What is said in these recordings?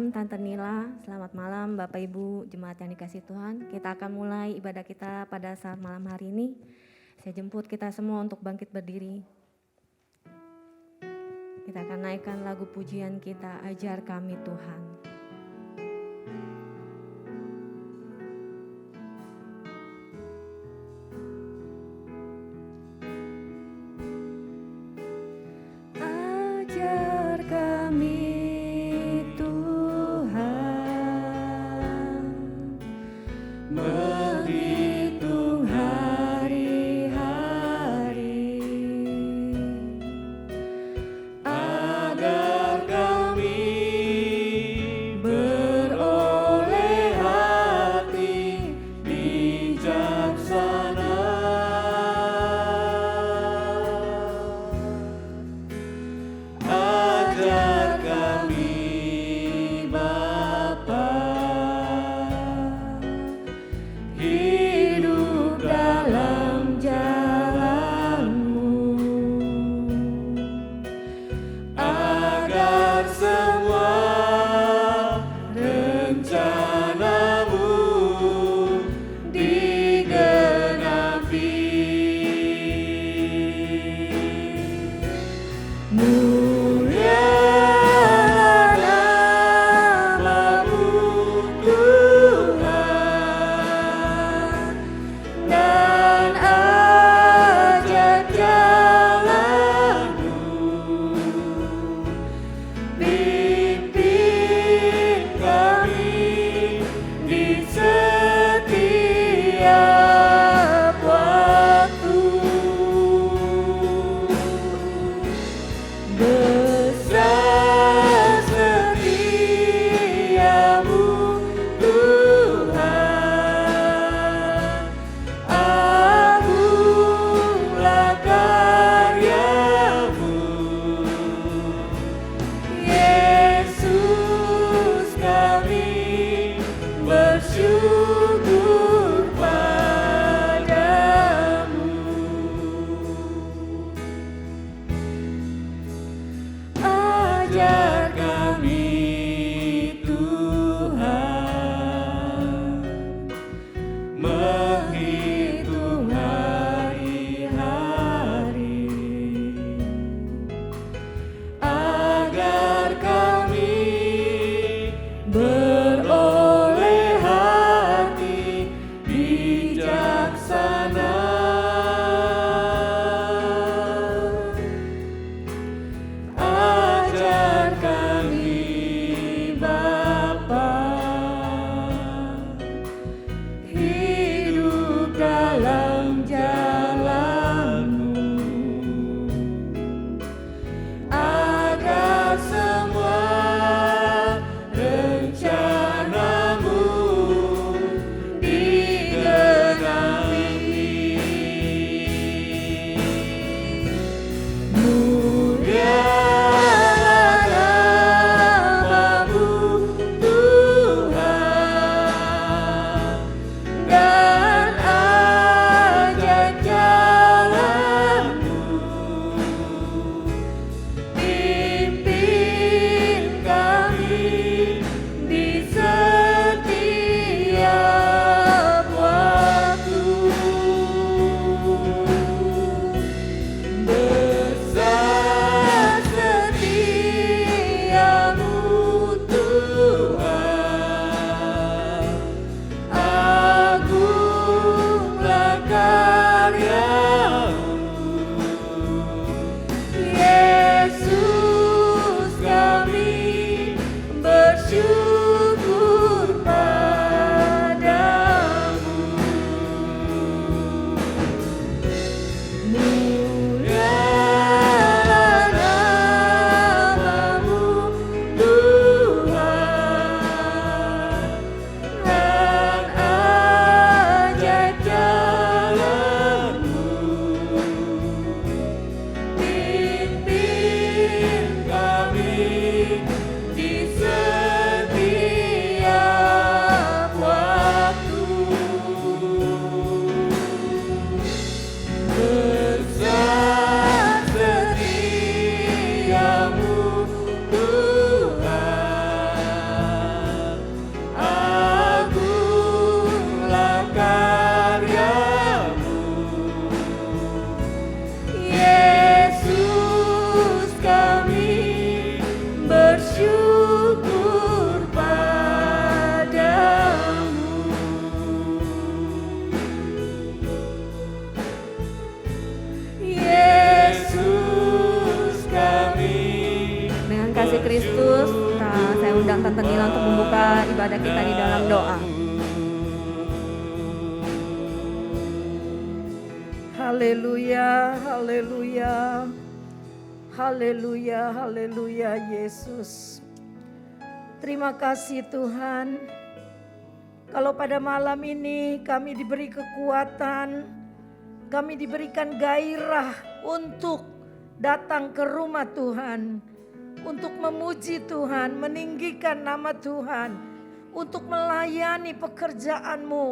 malam Tante Nila, selamat malam Bapak Ibu Jemaat yang dikasihi Tuhan. Kita akan mulai ibadah kita pada saat malam hari ini. Saya jemput kita semua untuk bangkit berdiri. Kita akan naikkan lagu pujian kita, Ajar Kami Tuhan. kasih Kristus. Nah, saya undang Tante Nila untuk membuka ibadah kita di dalam doa. Haleluya, haleluya, haleluya, haleluya Yesus. Terima kasih Tuhan. Kalau pada malam ini kami diberi kekuatan, kami diberikan gairah untuk datang ke rumah Tuhan, untuk memuji Tuhan, meninggikan nama Tuhan, untuk melayani pekerjaan-Mu.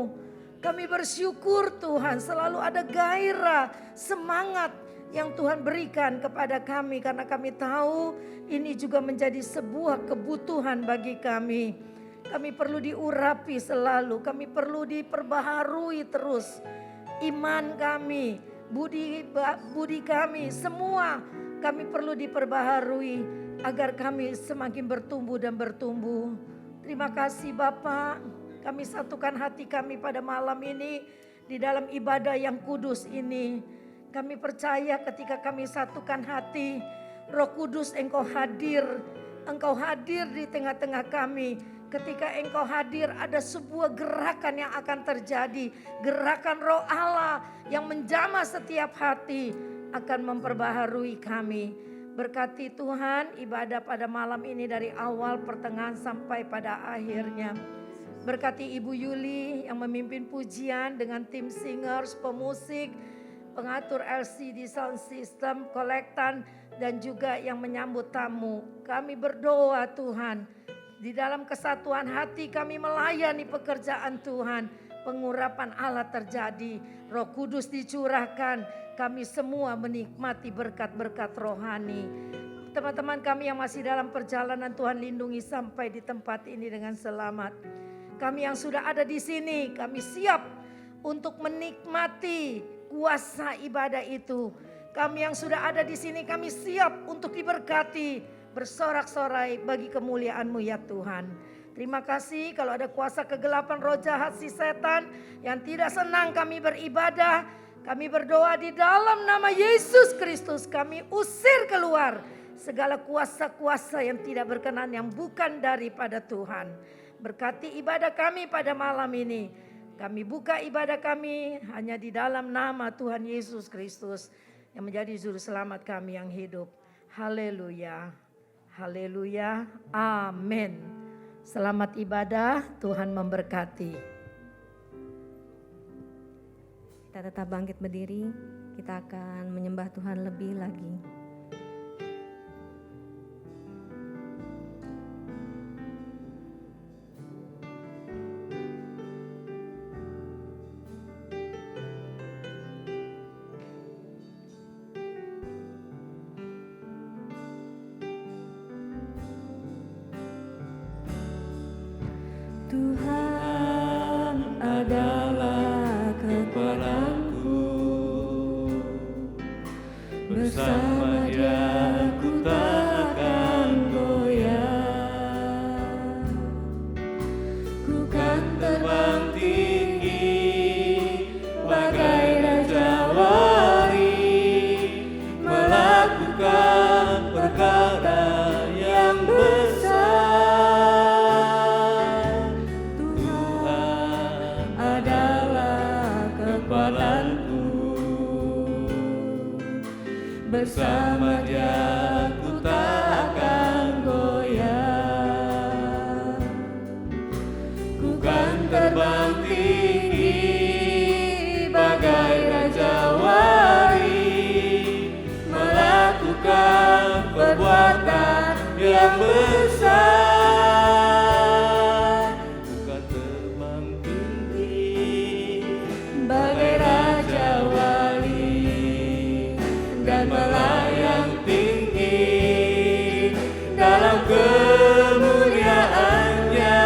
Kami bersyukur Tuhan, selalu ada gairah, semangat yang Tuhan berikan kepada kami, karena kami tahu ini juga menjadi sebuah kebutuhan bagi kami. Kami perlu diurapi selalu, kami perlu diperbaharui terus. Iman kami, budi kami, semua kami perlu diperbaharui agar kami semakin bertumbuh dan bertumbuh. Terima kasih Bapak, kami satukan hati kami pada malam ini di dalam ibadah yang kudus ini. Kami percaya ketika kami satukan hati, Roh Kudus Engkau hadir di tengah-tengah kami. Ketika Engkau hadir, ada sebuah gerakan yang akan terjadi. Gerakan Roh Allah yang menjamah setiap hati akan memperbaharui kami. Berkati Tuhan ibadah pada malam ini dari awal, pertengahan sampai pada akhirnya. Berkati Ibu Yuli yang memimpin pujian dengan tim singers, pemusik, pengatur LCD sound system, kolektan, dan juga yang menyambut tamu. Kami berdoa Tuhan, di dalam kesatuan hati kami melayani pekerjaan Tuhan. Pengurapan Allah terjadi, Roh Kudus dicurahkan, kami semua menikmati berkat-berkat rohani. Teman-teman kami yang masih dalam perjalanan, Tuhan lindungi sampai di tempat ini dengan selamat. Kami yang sudah ada di sini, kami siap untuk menikmati kuasa ibadah itu. Kami yang sudah ada di sini, kami siap untuk diberkati, bersorak-sorai bagi kemuliaan-Mu ya Tuhan. Terima kasih kalau ada kuasa kegelapan, roh jahat, si setan yang tidak senang kami beribadah. Kami berdoa di dalam nama Yesus Kristus, kami usir keluar segala kuasa-kuasa yang tidak berkenan, yang bukan daripada Tuhan. Berkati ibadah kami pada malam ini. Kami buka ibadah kami hanya di dalam nama Tuhan Yesus Kristus yang menjadi juru selamat kami yang hidup. Haleluya, haleluya, amin. Selamat ibadah, Tuhan memberkati. Kita tetap bangkit berdiri, kita akan menyembah Tuhan lebih lagi. Tuhan adalah kekuatanku, bersama Dia ku tak akan goyah. Ku kan terbang tinggi bagai raja wali, melakukan perkara yang besar. Bersama Dia ku tak akan goyah. Ku kan terbang tinggi bagai raja wali, melakukan perbuatan yang besar. Ku kan terbang tinggi bagai raja wali dan melayang tinggi dalam kemuliaan-Nya.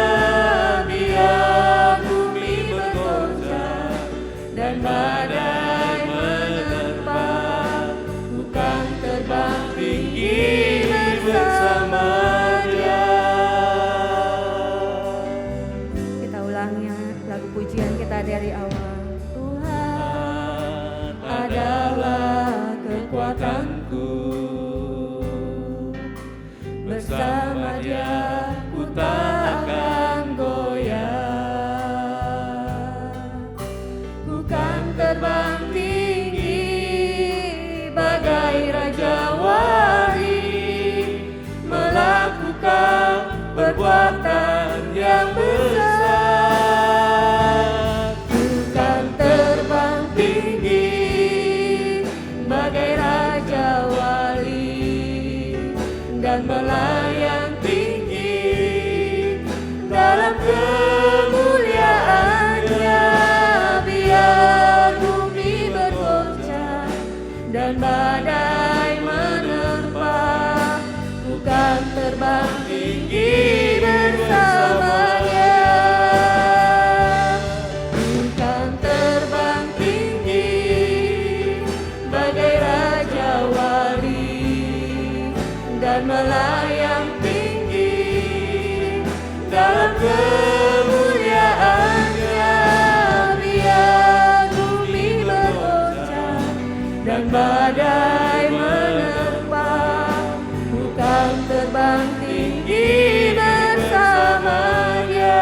Biar bumi bergoncang dan badai menerpa, bukan terbang tinggi bersama Dia. dan melayang tinggi dalam kemuliaan-Nya. Biar bumi bergoncang dan badai menerpa, bukan terbang tinggi bersamanya. Bukan terbang tinggi bagai Raja Wali dan melayang tinggi dalam kemuliaan-Nya. Biar bumi bergoncang dan badai menerpa, bukan terbang tinggi bersamanya.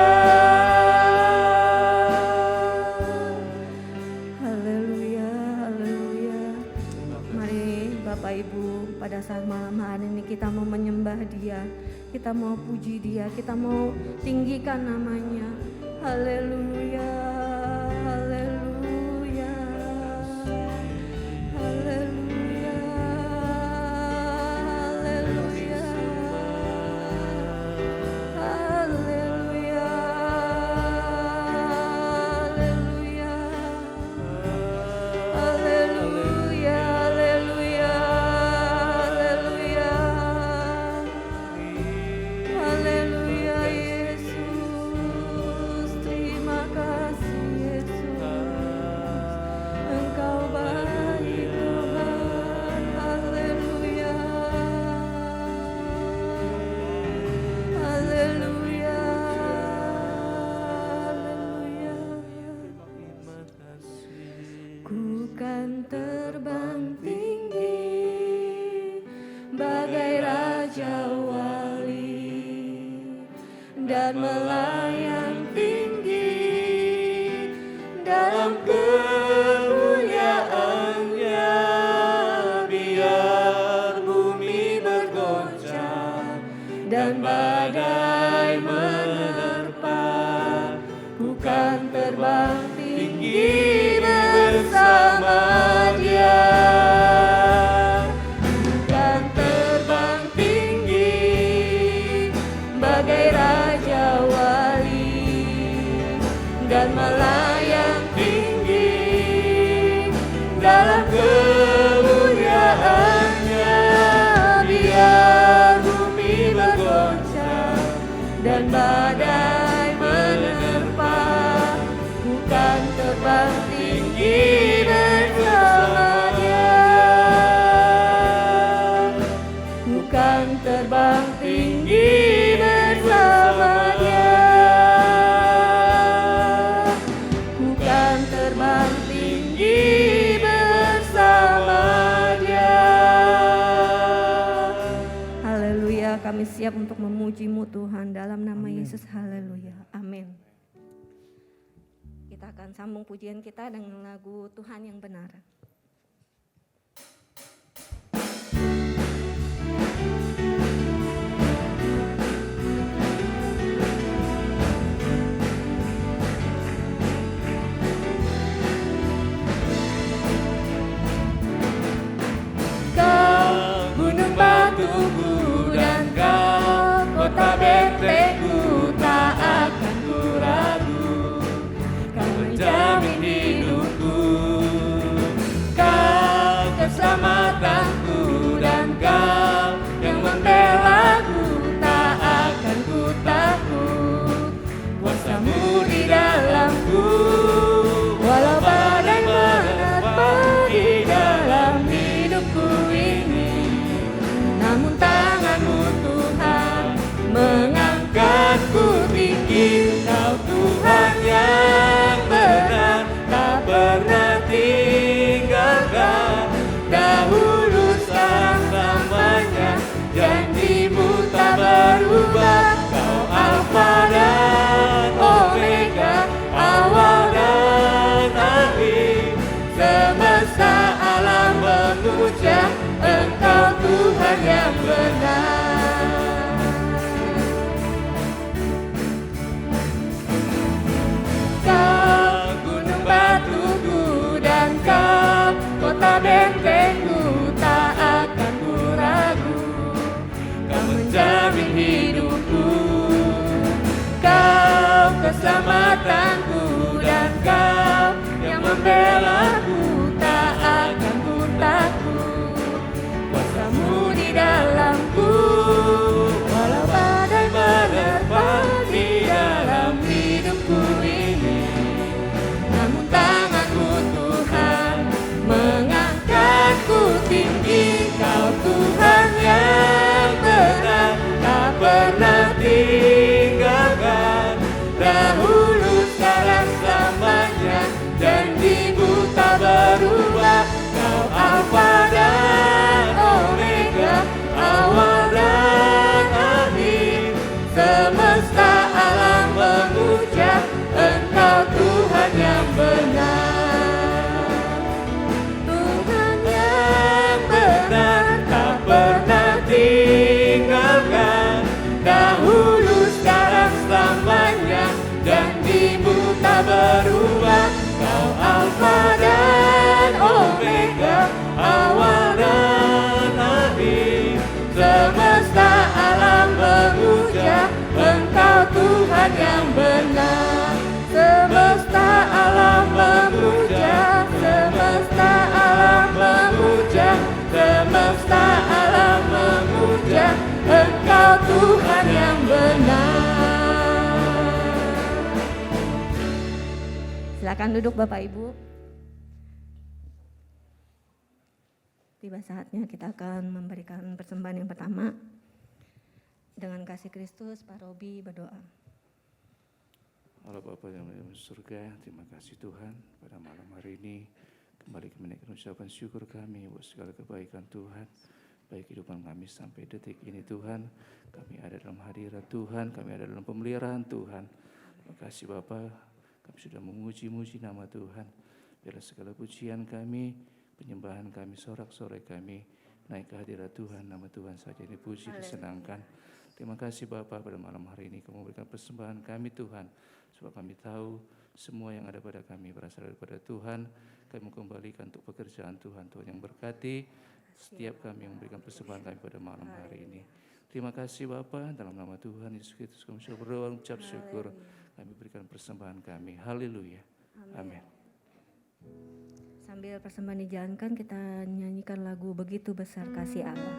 Haleluya, haleluya. Mari Bapak Ibu, pada saat malam hari ini kita mau menyembah Dia, kita mau puji Dia, kita mau tinggikan namanya. Haleluya, haleluya, haleluya, haleluya, haleluya, haleluya, haleluya, haleluya, haleluya, Yesus. Terima kasih Yesus, Engkau baik Tuhan. Haleluya, haleluya, haleluya. Ku kan terbang tinggi bagai Raja Wali dan melayang tinggi dalam kemuliaan-Nya. Biar bumi bergoncang dan badai menerpa, bukan terbang tinggi bersama Dia. Bukan terbang tinggi bagai Raja Wali dan melayang tinggi dalam kemuliaan-Nya. Biar bumi bergoncang dan badai menerpa, bukan terbang tinggi bersama Dia. Bukan terbang tinggi bersama Dia. Bukan terbang tinggi bersama Dia. Haleluya, kami siap untuk memuji-Mu Tuhan dalam nama Yesus. Haleluya, amin. Kita akan sambung pujian kita dengan lagu Tuhan yang Benar. Kau gunung batuku dan Kau kota bentengku, tak akan ku ragu. Kau menjamin hidupku, Kau keselamatanku, dan Kau yang membelaku, tak akan ku takut. Kuasa-Mu di dalamku, walau badai menerpa di dalam hidupku ini. Namun tangan-Mu Tuhan mengangkatku tinggi. Kau Tuhan yang benar, tak pernah tinggalkan. Dahulu sekarang selamanya, janji-Mu tak berubah. Kau Alfa dan Omega, awal dan akhir. Semesta alam memuja Engkau Tuhan yang benar. Kau gunung batuku dan Kau kota bentengku, tak akan ku ragu. Kau keselamatanku, dan Kau yang membelaku, tak akan ku takut. Kuasa-Mu di dalamku, walau badai menerpa di dalam hidupku ini, namun tangan-Mu Tuhan mengangkatku tinggi. Kau Tuhan yang benar, tak pernah tinggalkan. Dahulu, sekarang, selamanya, janji-Mu tak berubah. Kau Alfa dan Omega, awal dan akhir. Semesta alam memuja Engkau Tuhan yang benar. Tuhan yang benar, tak pernah tinggalkan. Dahulu, sekarang, selamanya, janji-Mu tak berubah. Kau Alfa dan Omega, awal dan akhir. Semesta alam memuja Engkau Tuhan yang benar. Semesta alam memuja, semesta alam memuja, semesta alam memuja Engkau Tuhan yang benar. Silakan duduk Bapak Ibu. Tiba saatnya kita akan memberikan persembahan yang pertama. Dengan kasih Kristus, Pak Robi berdoa. Allah Bapa yang ada di surga, terima kasih Tuhan pada malam hari ini kembali menaikkan ucapan syukur kami buat segala kebaikan Tuhan, baik kehidupan kami sampai detik ini Tuhan. Kami ada dalam hadirat Tuhan, kami ada dalam pemeliharaan Tuhan. Terima kasih Bapa, kami sudah memuji-muji nama Tuhan. Biarlah segala pujian kami, penyembahan kami, sorak-sorai kami naik ke hadirat Tuhan. Nama Tuhan saja dipuji, disenangkan. Terima kasih Bapa pada malam hari ini Kamu memberikan persembahan kami Tuhan. Sebab kami tahu semua yang ada pada kami berasal daripada Tuhan. Kami kembalikan untuk pekerjaan Tuhan. Tuhan yang berkati setiap kami yang memberikan persembahan kami pada malam hari ini. Terima kasih Bapa, dalam nama Tuhan Yesus Kristus kami sudah berdoa ucap syukur. Kami berikan persembahan kami. Haleluya. Amin. Sambil persembahan dijalankan, kita nyanyikan lagu Begitu Besar Kasih Allah.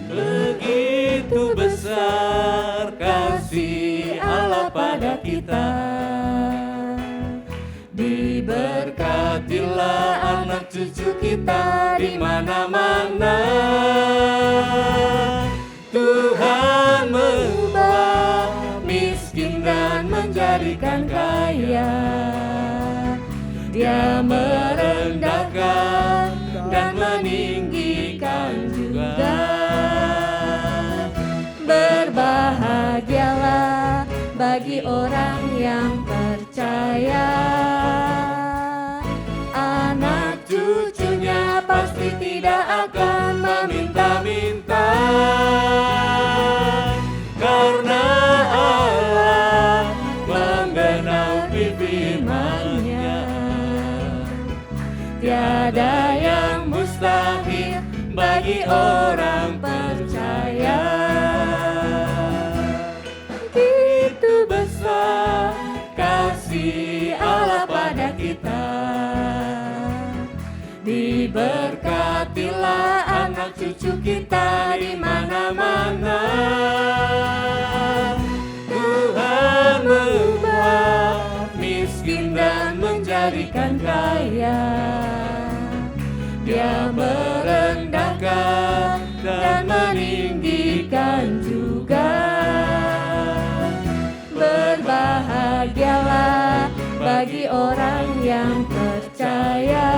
Begitu besar kasih Allah pada kita, diberkatilah anak cucu kita di mana-mana. Tuhan mengubah miskin dan menjadikan kaya. Dia merendahkan dan meninggikan juga. Berbahagialah bagi orang yang percaya, anak cucunya pasti tidak akan meminta-minta, karena Allah menggenapi firman-Nya. Tiada yang mustahil bagi orang percaya. Begitu besar kasih Allah pada kita, diberkatilah anak cucu kita di mana-mana. Tuhan mengubah miskin dan menjadikan kaya. Dia merendahkan dan meninggikan juga. Berbahagialah bagi orang yang percaya,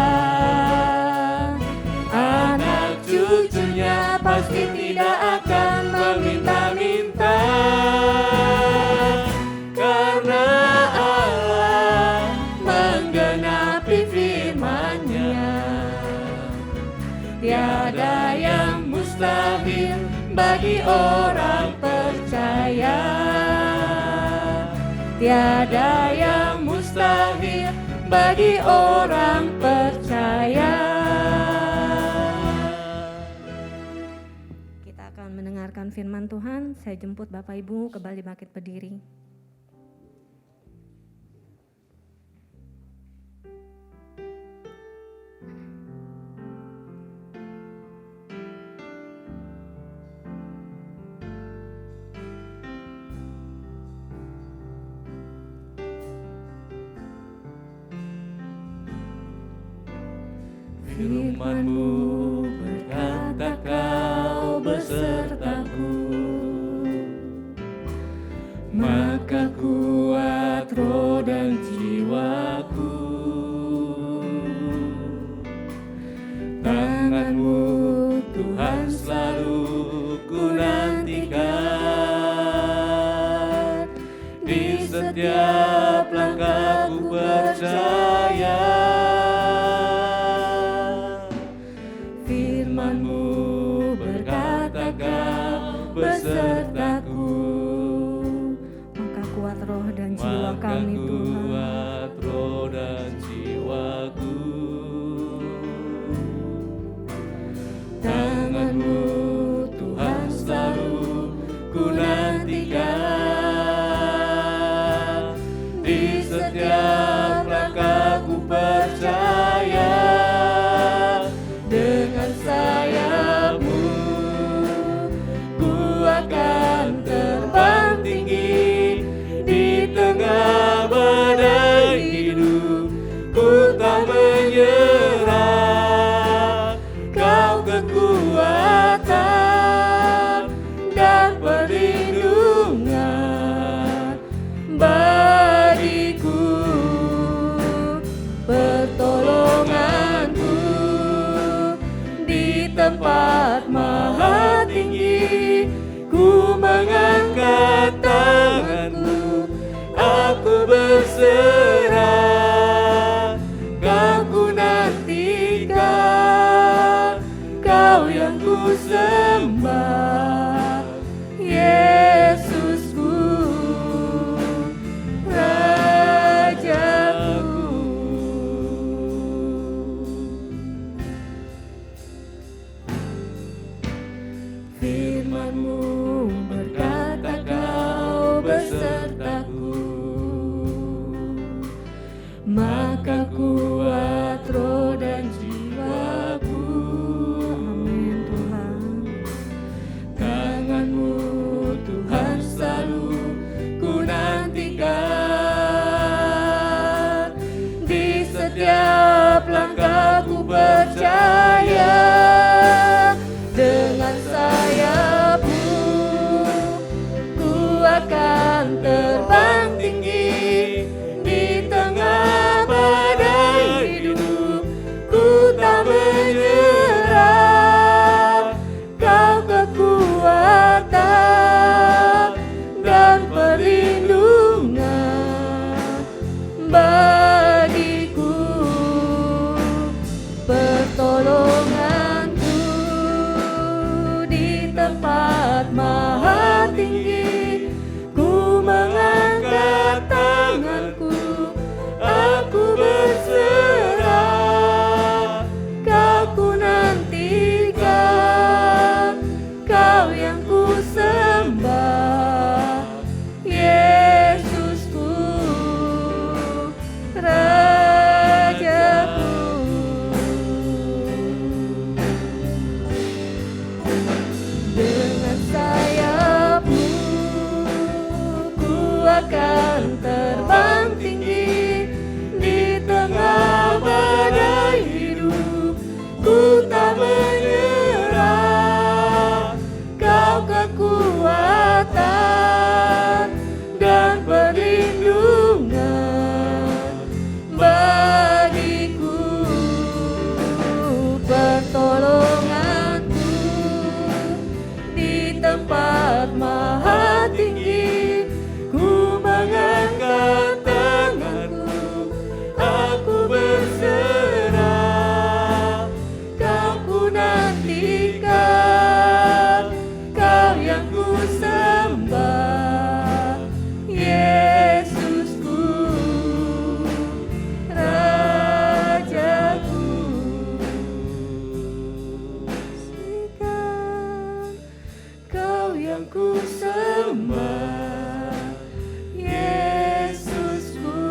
anak cucunya pasti tidak akan meminta-minta, karena Allah menggenapi firman-Nya. Tiada yang mustahil bagi orang percaya. tiada yang mustahil bagi orang percaya. Kita akan mendengarkan firman Tuhan. Saya jemput Bapak Ibu kembali bangkit berdiri. Firman-Mu berkata Kau besertaku, maka kuat roh dan jiwaku. Tangan-Mu Tuhan selalu ku nantikan, di setiap langkah ku percaya. Firman-Mu berkata Kau besertaku, Maka kuat roh dan jiwa kami Tuhan. kuat roh dan jiwaku. Tangan-Mu Tuhan selalu ku nantikan, di setiap langkah ku percaya. Dengan sayap-Mu ku akan terbang tinggi, di tengah badai hidup ku tak menyerah. Kau kekuatan dan perlindungan bagiku, pertolonganku di tempat maha tinggi. Ku mengangkat tanganku, aku berserah. Kau ku nantikan, Kau yang ku sembah, Yesusku, Rajaku. Firman-Mu berkata Kau besertaku, maka kuat roh dan jiwaku. Amin Tuhan. Tangan-Mu Tuhan selalu ku nantikan, di setiap langkah ku percaya. Dengan sayap-Mu ku akan terbang tinggi, di tengah badai hidup ku tak menyerah. Kau kekuatan dan perlindungan bagiku, pertolonganku di tempat maha tinggi. Ku mengangkat tanganku, aku berserah. Kau ku nantikan, Kau yang ku sembah, Yesusku, Rajaku. Dengan sayap-Mu ku akan terbang tinggi, di tengah badai hidup ku tak menyerah. Kau kekuatan dan perlindungan bagiku, pertolonganku di tempat maha tinggi. Ku mengangkat tanganku, aku berserah. Kau ku nantikan, Kau yang ku sembah, Yesus. yang ku sembah, Yesusku,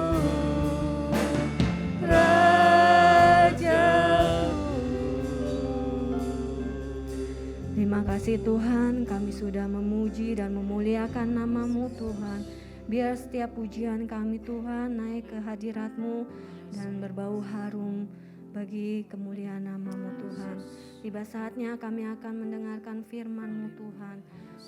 Terima kasih Tuhan, kami sudah memuji dan memuliakan nama-Mu Tuhan. Biar setiap pujian kami Tuhan naik ke hadirat-Mu dan berbau harum bagi kemuliaan nama-Mu Tuhan. Tiba saatnya kami akan mendengarkan firman-Mu Tuhan.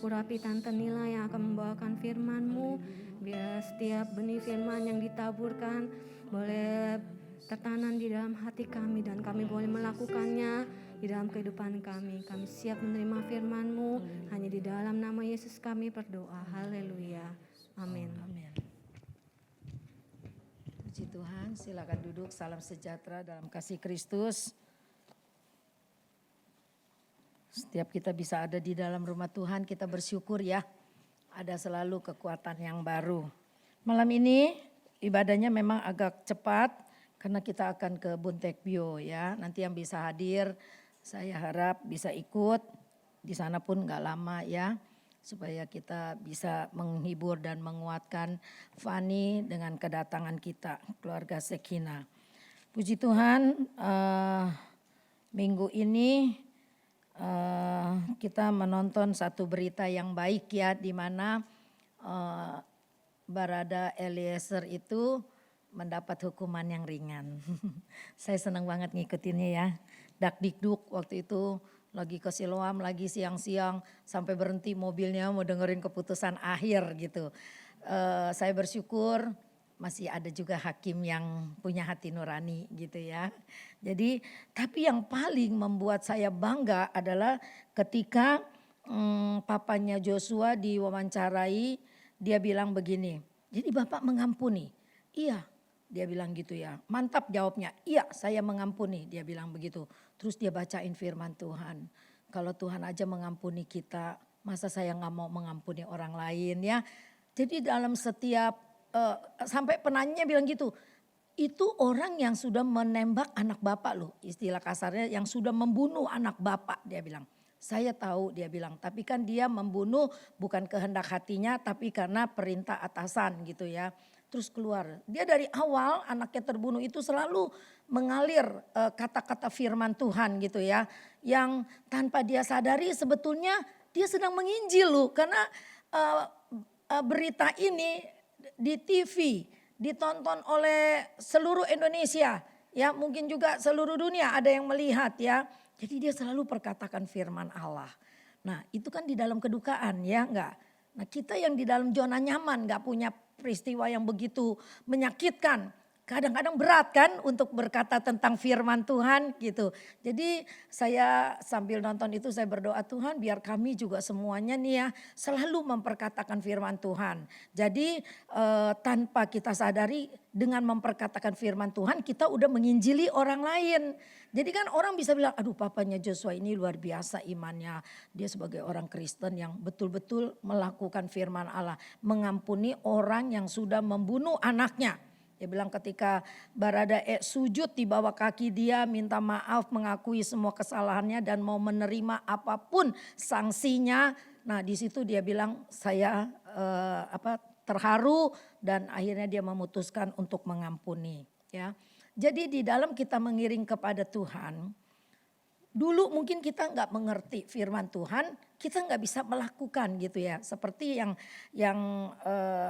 Urapi Tante Nila yang akan membawakan firman-Mu. Biar setiap benih firman yang ditaburkan boleh tertanam di dalam hati kami dan kami boleh melakukannya di dalam kehidupan kami. Kami siap menerima firman-Mu. Hanya di dalam nama Yesus kami berdoa. Haleluya. Amin. Amin. Puji Tuhan, silakan duduk. Salam sejahtera dalam kasih Kristus. Setiap kita bisa ada di dalam rumah Tuhan, kita bersyukur ya. Ada selalu kekuatan yang baru. Malam ini ibadahnya memang agak cepat karena kita akan ke Buntekbio ya. Nanti yang bisa hadir, saya harap bisa ikut. Di sana pun gak lama ya. Supaya kita bisa menghibur dan menguatkan Fani dengan kedatangan kita, keluarga Sekina. Puji Tuhan, minggu ini kita menonton satu berita yang baik ya, di mana Barada Eliezer itu mendapat hukuman yang ringan. Saya senang banget ngikutinnya ya. Dakdikduk waktu itu lagi ke Siloam, lagi siang-siang sampai berhenti mobilnya mau dengerin keputusan akhir gitu. Saya bersyukur masih ada juga hakim yang punya hati nurani gitu ya. Jadi tapi yang paling membuat saya bangga adalah ketika papanya Joshua diwawancarai, dia bilang begini, jadi Bapak mengampuni? Iya, dia bilang gitu ya. Mantap jawabnya, iya saya mengampuni, dia bilang begitu. Terus dia bacain firman Tuhan. Kalau Tuhan aja mengampuni kita, masa saya gak mau mengampuni orang lain ya. Jadi dalam setiap, sampai penanyanya bilang gitu, itu orang yang sudah menembak anak bapak loh. Istilah kasarnya yang sudah membunuh anak bapak, dia bilang. Saya tahu, dia bilang, tapi kan dia membunuh bukan kehendak hatinya tapi karena perintah atasan gitu ya. Terus keluar. Dia dari awal anaknya terbunuh itu selalu mengalir kata-kata firman Tuhan gitu ya. Yang tanpa dia sadari sebetulnya dia sedang menginjil loh. Karena berita ini di TV ditonton oleh seluruh Indonesia. Ya mungkin juga seluruh dunia ada yang melihat ya. Jadi dia selalu perkatakan firman Allah. Nah itu kan di dalam kedukaan ya enggak. Nah kita yang di dalam zona nyaman enggak punya peristiwa yang begitu menyakitkan. Kadang-kadang berat kan untuk berkata tentang firman Tuhan gitu. Jadi saya sambil nonton itu saya berdoa, Tuhan biar kami juga semuanya nih ya selalu memperkatakan firman Tuhan. Jadi tanpa kita sadari dengan memperkatakan firman Tuhan kita udah menginjili orang lain. Jadi kan orang bisa bilang, aduh papanya Joshua ini luar biasa imannya. Dia sebagai orang Kristen yang betul-betul melakukan firman Allah. Mengampuni orang yang sudah membunuh anaknya. Dia bilang ketika Barada sujud di bawah kaki dia minta maaf, mengakui semua kesalahannya dan mau menerima apapun sanksinya. Nah di situ dia bilang saya terharu dan akhirnya dia memutuskan untuk mengampuni ya. Jadi di dalam kita mengiring kepada Tuhan, dulu mungkin kita nggak mengerti firman Tuhan, kita nggak bisa melakukan gitu ya. Seperti yang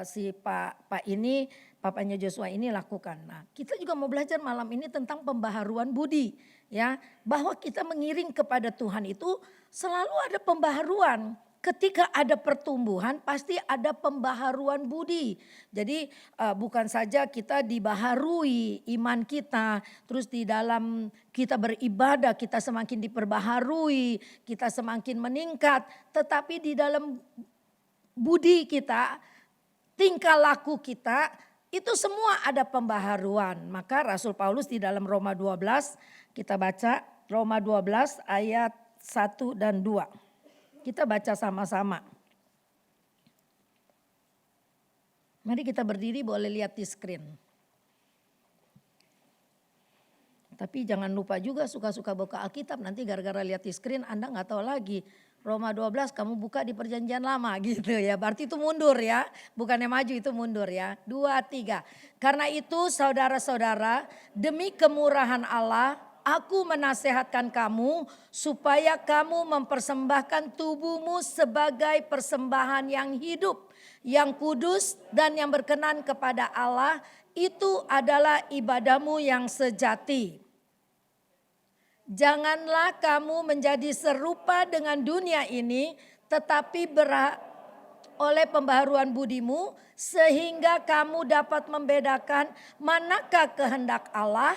si Pak ini, papanya Joshua ini lakukan. Nah kita juga mau belajar malam ini tentang pembaharuan budi ya. Bahwa kita mengiring kepada Tuhan itu selalu ada pembaharuan. Ketika ada pertumbuhan pasti ada pembaharuan budi. Jadi bukan saja kita dibaharui iman kita. Terus di dalam kita beribadah kita semakin diperbaharui. Kita semakin meningkat. Tetapi di dalam budi kita, tingkah laku kita itu semua ada pembaharuan. Maka Rasul Paulus di dalam Roma 12 kita baca Roma 12 ayat 1 dan 2. Kita baca sama-sama. Mari kita berdiri boleh lihat di screen. Tapi jangan lupa juga suka-suka buka Alkitab. Nanti gara-gara lihat di screen Anda gak tahu lagi. Roma 12 kamu buka di perjanjian lama gitu ya. Berarti itu mundur ya. Bukannya maju, itu mundur ya. 2, 3. Karena itu saudara-saudara, demi kemurahan Allah aku menasehatkan kamu supaya kamu mempersembahkan tubuhmu sebagai persembahan yang hidup, yang kudus dan yang berkenan kepada Allah. Itu adalah ibadahmu yang sejati. Janganlah kamu menjadi serupa dengan dunia ini, tetapi oleh pembaharuan budimu, sehingga kamu dapat membedakan manakah kehendak Allah,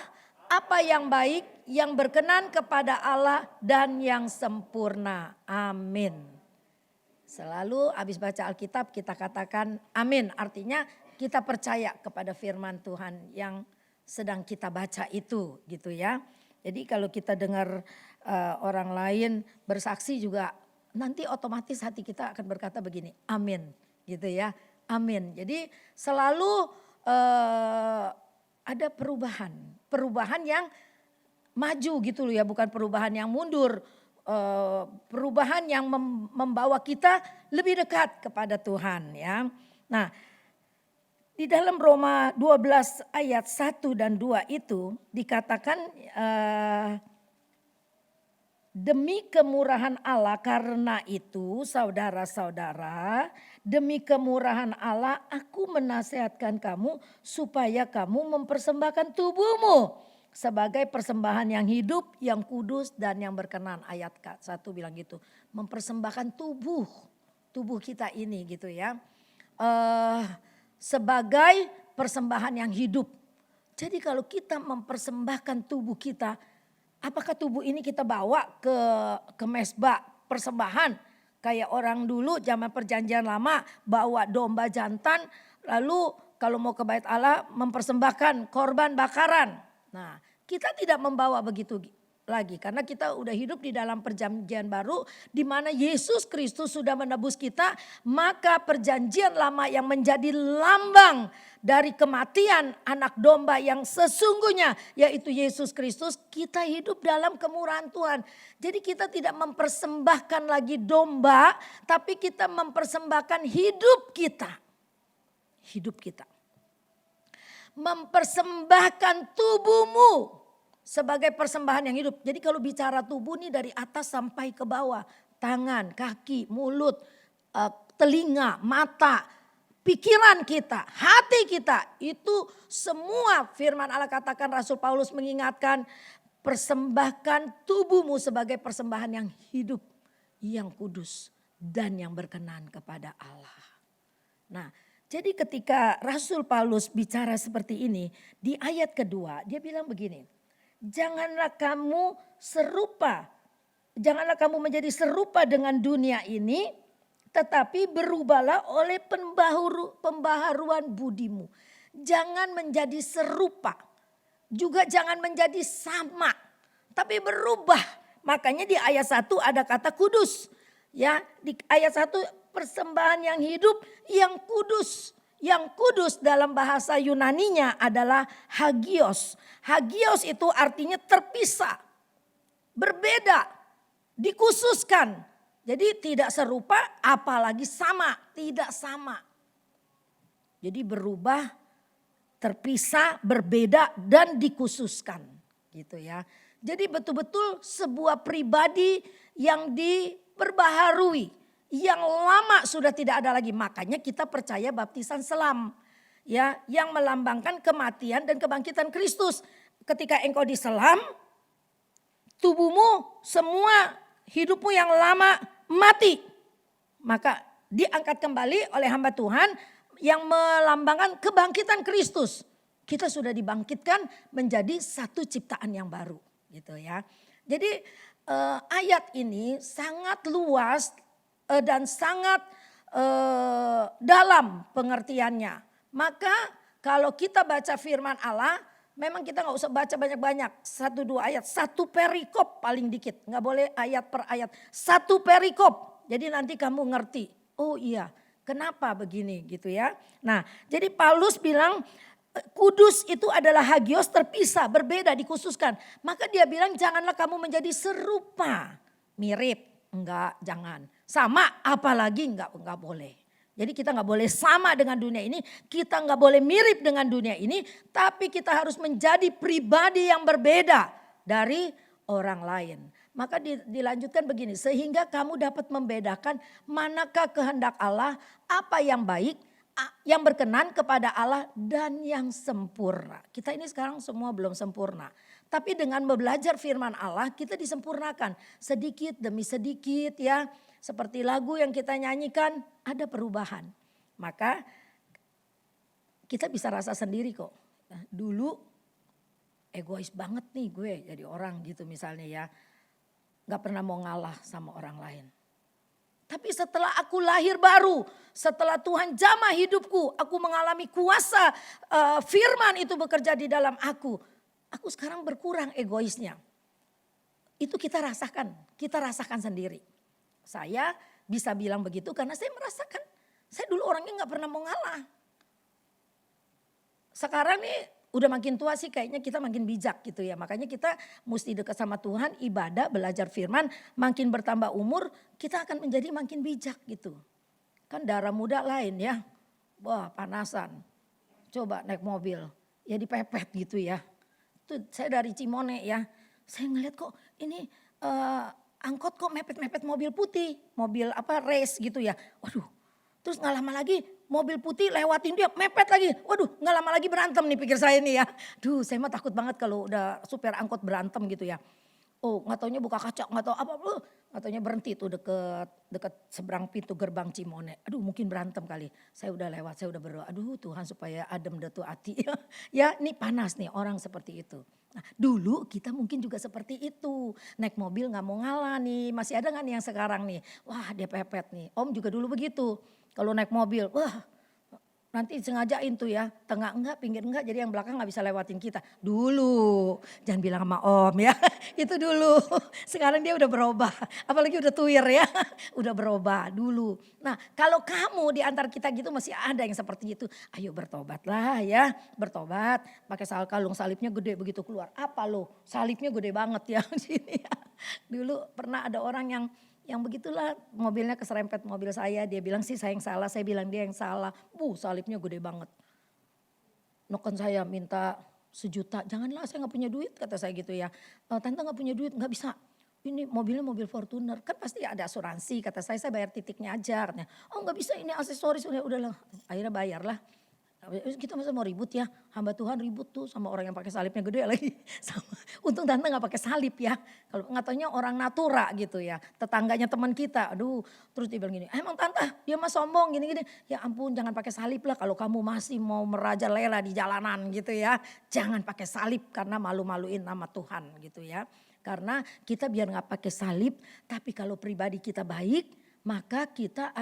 apa yang baik, yang berkenan kepada Allah, dan yang sempurna. Amin. Selalu habis baca Alkitab kita katakan amin. Artinya kita percaya kepada firman Tuhan yang sedang kita baca itu gitu ya. Jadi kalau kita dengar orang lain bersaksi juga nanti otomatis hati kita akan berkata begini, amin gitu ya, amin. Jadi selalu ada perubahan yang maju gitu loh ya, bukan perubahan yang mundur. Perubahan yang membawa kita lebih dekat kepada Tuhan ya. Nah, di dalam Roma 12 ayat 1 dan 2 itu dikatakan demi kemurahan Allah, karena itu saudara-saudara, demi kemurahan Allah aku menasihatkan kamu supaya kamu mempersembahkan tubuhmu sebagai persembahan yang hidup, yang kudus dan yang berkenan. Ayat 1 bilang gitu, mempersembahkan tubuh kita ini gitu ya. Sebagai persembahan yang hidup. Jadi kalau kita mempersembahkan tubuh kita, apakah tubuh ini kita bawa ke mezbah persembahan kayak orang dulu zaman perjanjian lama bawa domba jantan, lalu kalau mau ke bait Allah mempersembahkan korban bakaran. Nah, kita tidak membawa begitu lagi karena kita udah hidup di dalam perjanjian baru di mana Yesus Kristus sudah menebus kita, maka perjanjian lama yang menjadi lambang dari kematian anak domba yang sesungguhnya yaitu Yesus Kristus, kita hidup dalam kemurahan Tuhan. Jadi kita tidak mempersembahkan lagi domba, tapi kita mempersembahkan hidup kita. Hidup kita. Mempersembahkan tubuhmu sebagai persembahan yang hidup. Jadi kalau bicara tubuh nih dari atas sampai ke bawah. Tangan, kaki, mulut, telinga, mata, pikiran kita, hati kita. Itu semua firman Allah katakan, Rasul Paulus mengingatkan, persembahkan tubuhmu sebagai persembahan yang hidup, yang kudus dan yang berkenan kepada Allah. Nah, jadi ketika Rasul Paulus bicara seperti ini, di ayat kedua dia bilang begini, janganlah kamu menjadi serupa dengan dunia ini, tetapi berubahlah oleh pembaharuan budimu. Jangan menjadi serupa, juga jangan menjadi sama, tapi berubah. Makanya di ayat 1 ada kata kudus. Ya, di ayat 1 persembahan yang hidup, yang kudus. Yang kudus dalam bahasa Yunaninya adalah hagios. Hagios itu artinya terpisah, berbeda, dikhususkan. Jadi tidak serupa apalagi sama, tidak sama. Jadi berubah, terpisah, berbeda dan dikhususkan gitu ya. Jadi betul-betul sebuah pribadi yang diperbaharui, yang lama sudah tidak ada lagi. Makanya kita percaya baptisan selam ya, yang melambangkan kematian dan kebangkitan Kristus. Ketika engkau diselam, tubuhmu semua hidupmu yang lama mati. Maka diangkat kembali oleh hamba Tuhan yang melambangkan kebangkitan Kristus. Kita sudah dibangkitkan menjadi satu ciptaan yang baru gitu ya. Jadi ayat ini sangat luas dan sangat dalam pengertiannya. Maka kalau kita baca firman Allah, memang kita gak usah baca banyak-banyak. 1-2 ayat, 1 perikop paling dikit. Gak boleh ayat per ayat, 1 perikop. Jadi nanti kamu ngerti, oh iya kenapa begini gitu ya. Nah jadi Paulus bilang kudus itu adalah hagios, terpisah, berbeda, dikhususkan. Maka dia bilang janganlah kamu menjadi serupa, mirip. Enggak, jangan. Sama apalagi enggak boleh. Jadi kita nggak boleh sama dengan dunia ini, kita nggak boleh mirip dengan dunia ini, tapi kita harus menjadi pribadi yang berbeda dari orang lain. Maka dilanjutkan begini, sehingga kamu dapat membedakan manakah kehendak Allah, apa yang baik, yang berkenan kepada Allah dan yang sempurna. Kita ini sekarang semua belum sempurna. Tapi dengan belajar firman Allah kita disempurnakan sedikit demi sedikit ya. Seperti lagu yang kita nyanyikan ada perubahan. Maka kita bisa rasa sendiri kok. Nah, dulu egois banget nih gue jadi orang gitu misalnya ya. Gak pernah mau ngalah sama orang lain. Tapi setelah aku lahir baru, setelah Tuhan jamah hidupku, aku mengalami kuasa firman itu bekerja di dalam aku. Aku sekarang berkurang egoisnya. Itu kita rasakan sendiri. Saya bisa bilang begitu karena saya merasakan. Saya dulu orangnya gak pernah mau ngalah. Sekarang nih udah makin tua sih kayaknya kita makin bijak gitu ya. Makanya kita mesti dekat sama Tuhan, ibadah, belajar firman. Makin bertambah umur kita akan menjadi makin bijak gitu. Kan darah muda lain ya. Wah panasan. Coba naik mobil ya dipepet gitu ya. Tuh saya dari Cimone ya. Saya ngeliat kok ini angkot kok mepet-mepet mobil putih. Mobil race gitu ya. Waduh terus gak lama lagi mobil putih lewatin dia mepet lagi. Waduh gak lama lagi berantem nih pikir saya nih ya. Duh saya mah takut banget kalau udah supir angkot berantem gitu ya. Oh gak taunya buka kaca gak tau apa. Gak taunya berhenti tuh deket seberang pintu gerbang Cimone. Aduh mungkin berantem kali. Saya udah lewat saya udah berdoa. Aduh Tuhan supaya adem datu hati. Ya ini panas nih orang seperti itu. Nah, dulu kita mungkin juga seperti itu. Naik mobil gak mau ngalah nih. Masih ada gak nih yang sekarang nih. Wah dia pepet nih. Om juga dulu begitu. Kalau naik mobil, wah nanti sengajain tuh ya, tengah enggak, pinggir enggak, jadi yang belakang gak bisa lewatin kita. Dulu, jangan bilang sama om ya, itu dulu. Sekarang dia udah berubah, apalagi udah tuir ya, udah berubah dulu. Nah kalau kamu di antara kita gitu masih ada yang seperti itu, ayo bertobatlah ya, bertobat. Pakai kalung salibnya gede begitu keluar, apa lo salibnya gede banget ya. Dulu pernah ada orang yang begitulah mobilnya keserempet mobil saya. Dia bilang sih saya yang salah, saya bilang dia yang salah. Salibnya gede banget. Noken saya minta 1 juta. Janganlah saya gak punya duit kata saya gitu ya. Tante gak punya duit gak bisa. Ini mobilnya mobil Fortuner. Kan pasti ada asuransi kata saya bayar titiknya aja. Katanya, oh gak bisa ini aksesoris. Udahlah akhirnya bayarlah. Kita masa mau ribut ya, hamba Tuhan ribut tuh sama orang yang pakai salibnya gede lagi. Untung tante nggak pakai salib ya, kalau nggak taunya orang natura gitu ya, tetangganya teman kita, aduh, terus dia bilang gini, emang tante dia mah sombong gini-gini, ya ampun jangan pakai salib lah kalau kamu masih mau merajalela di jalanan gitu ya, jangan pakai salib karena malu-maluin nama Tuhan gitu ya, karena kita biar nggak pakai salib, tapi kalau pribadi kita baik, maka kita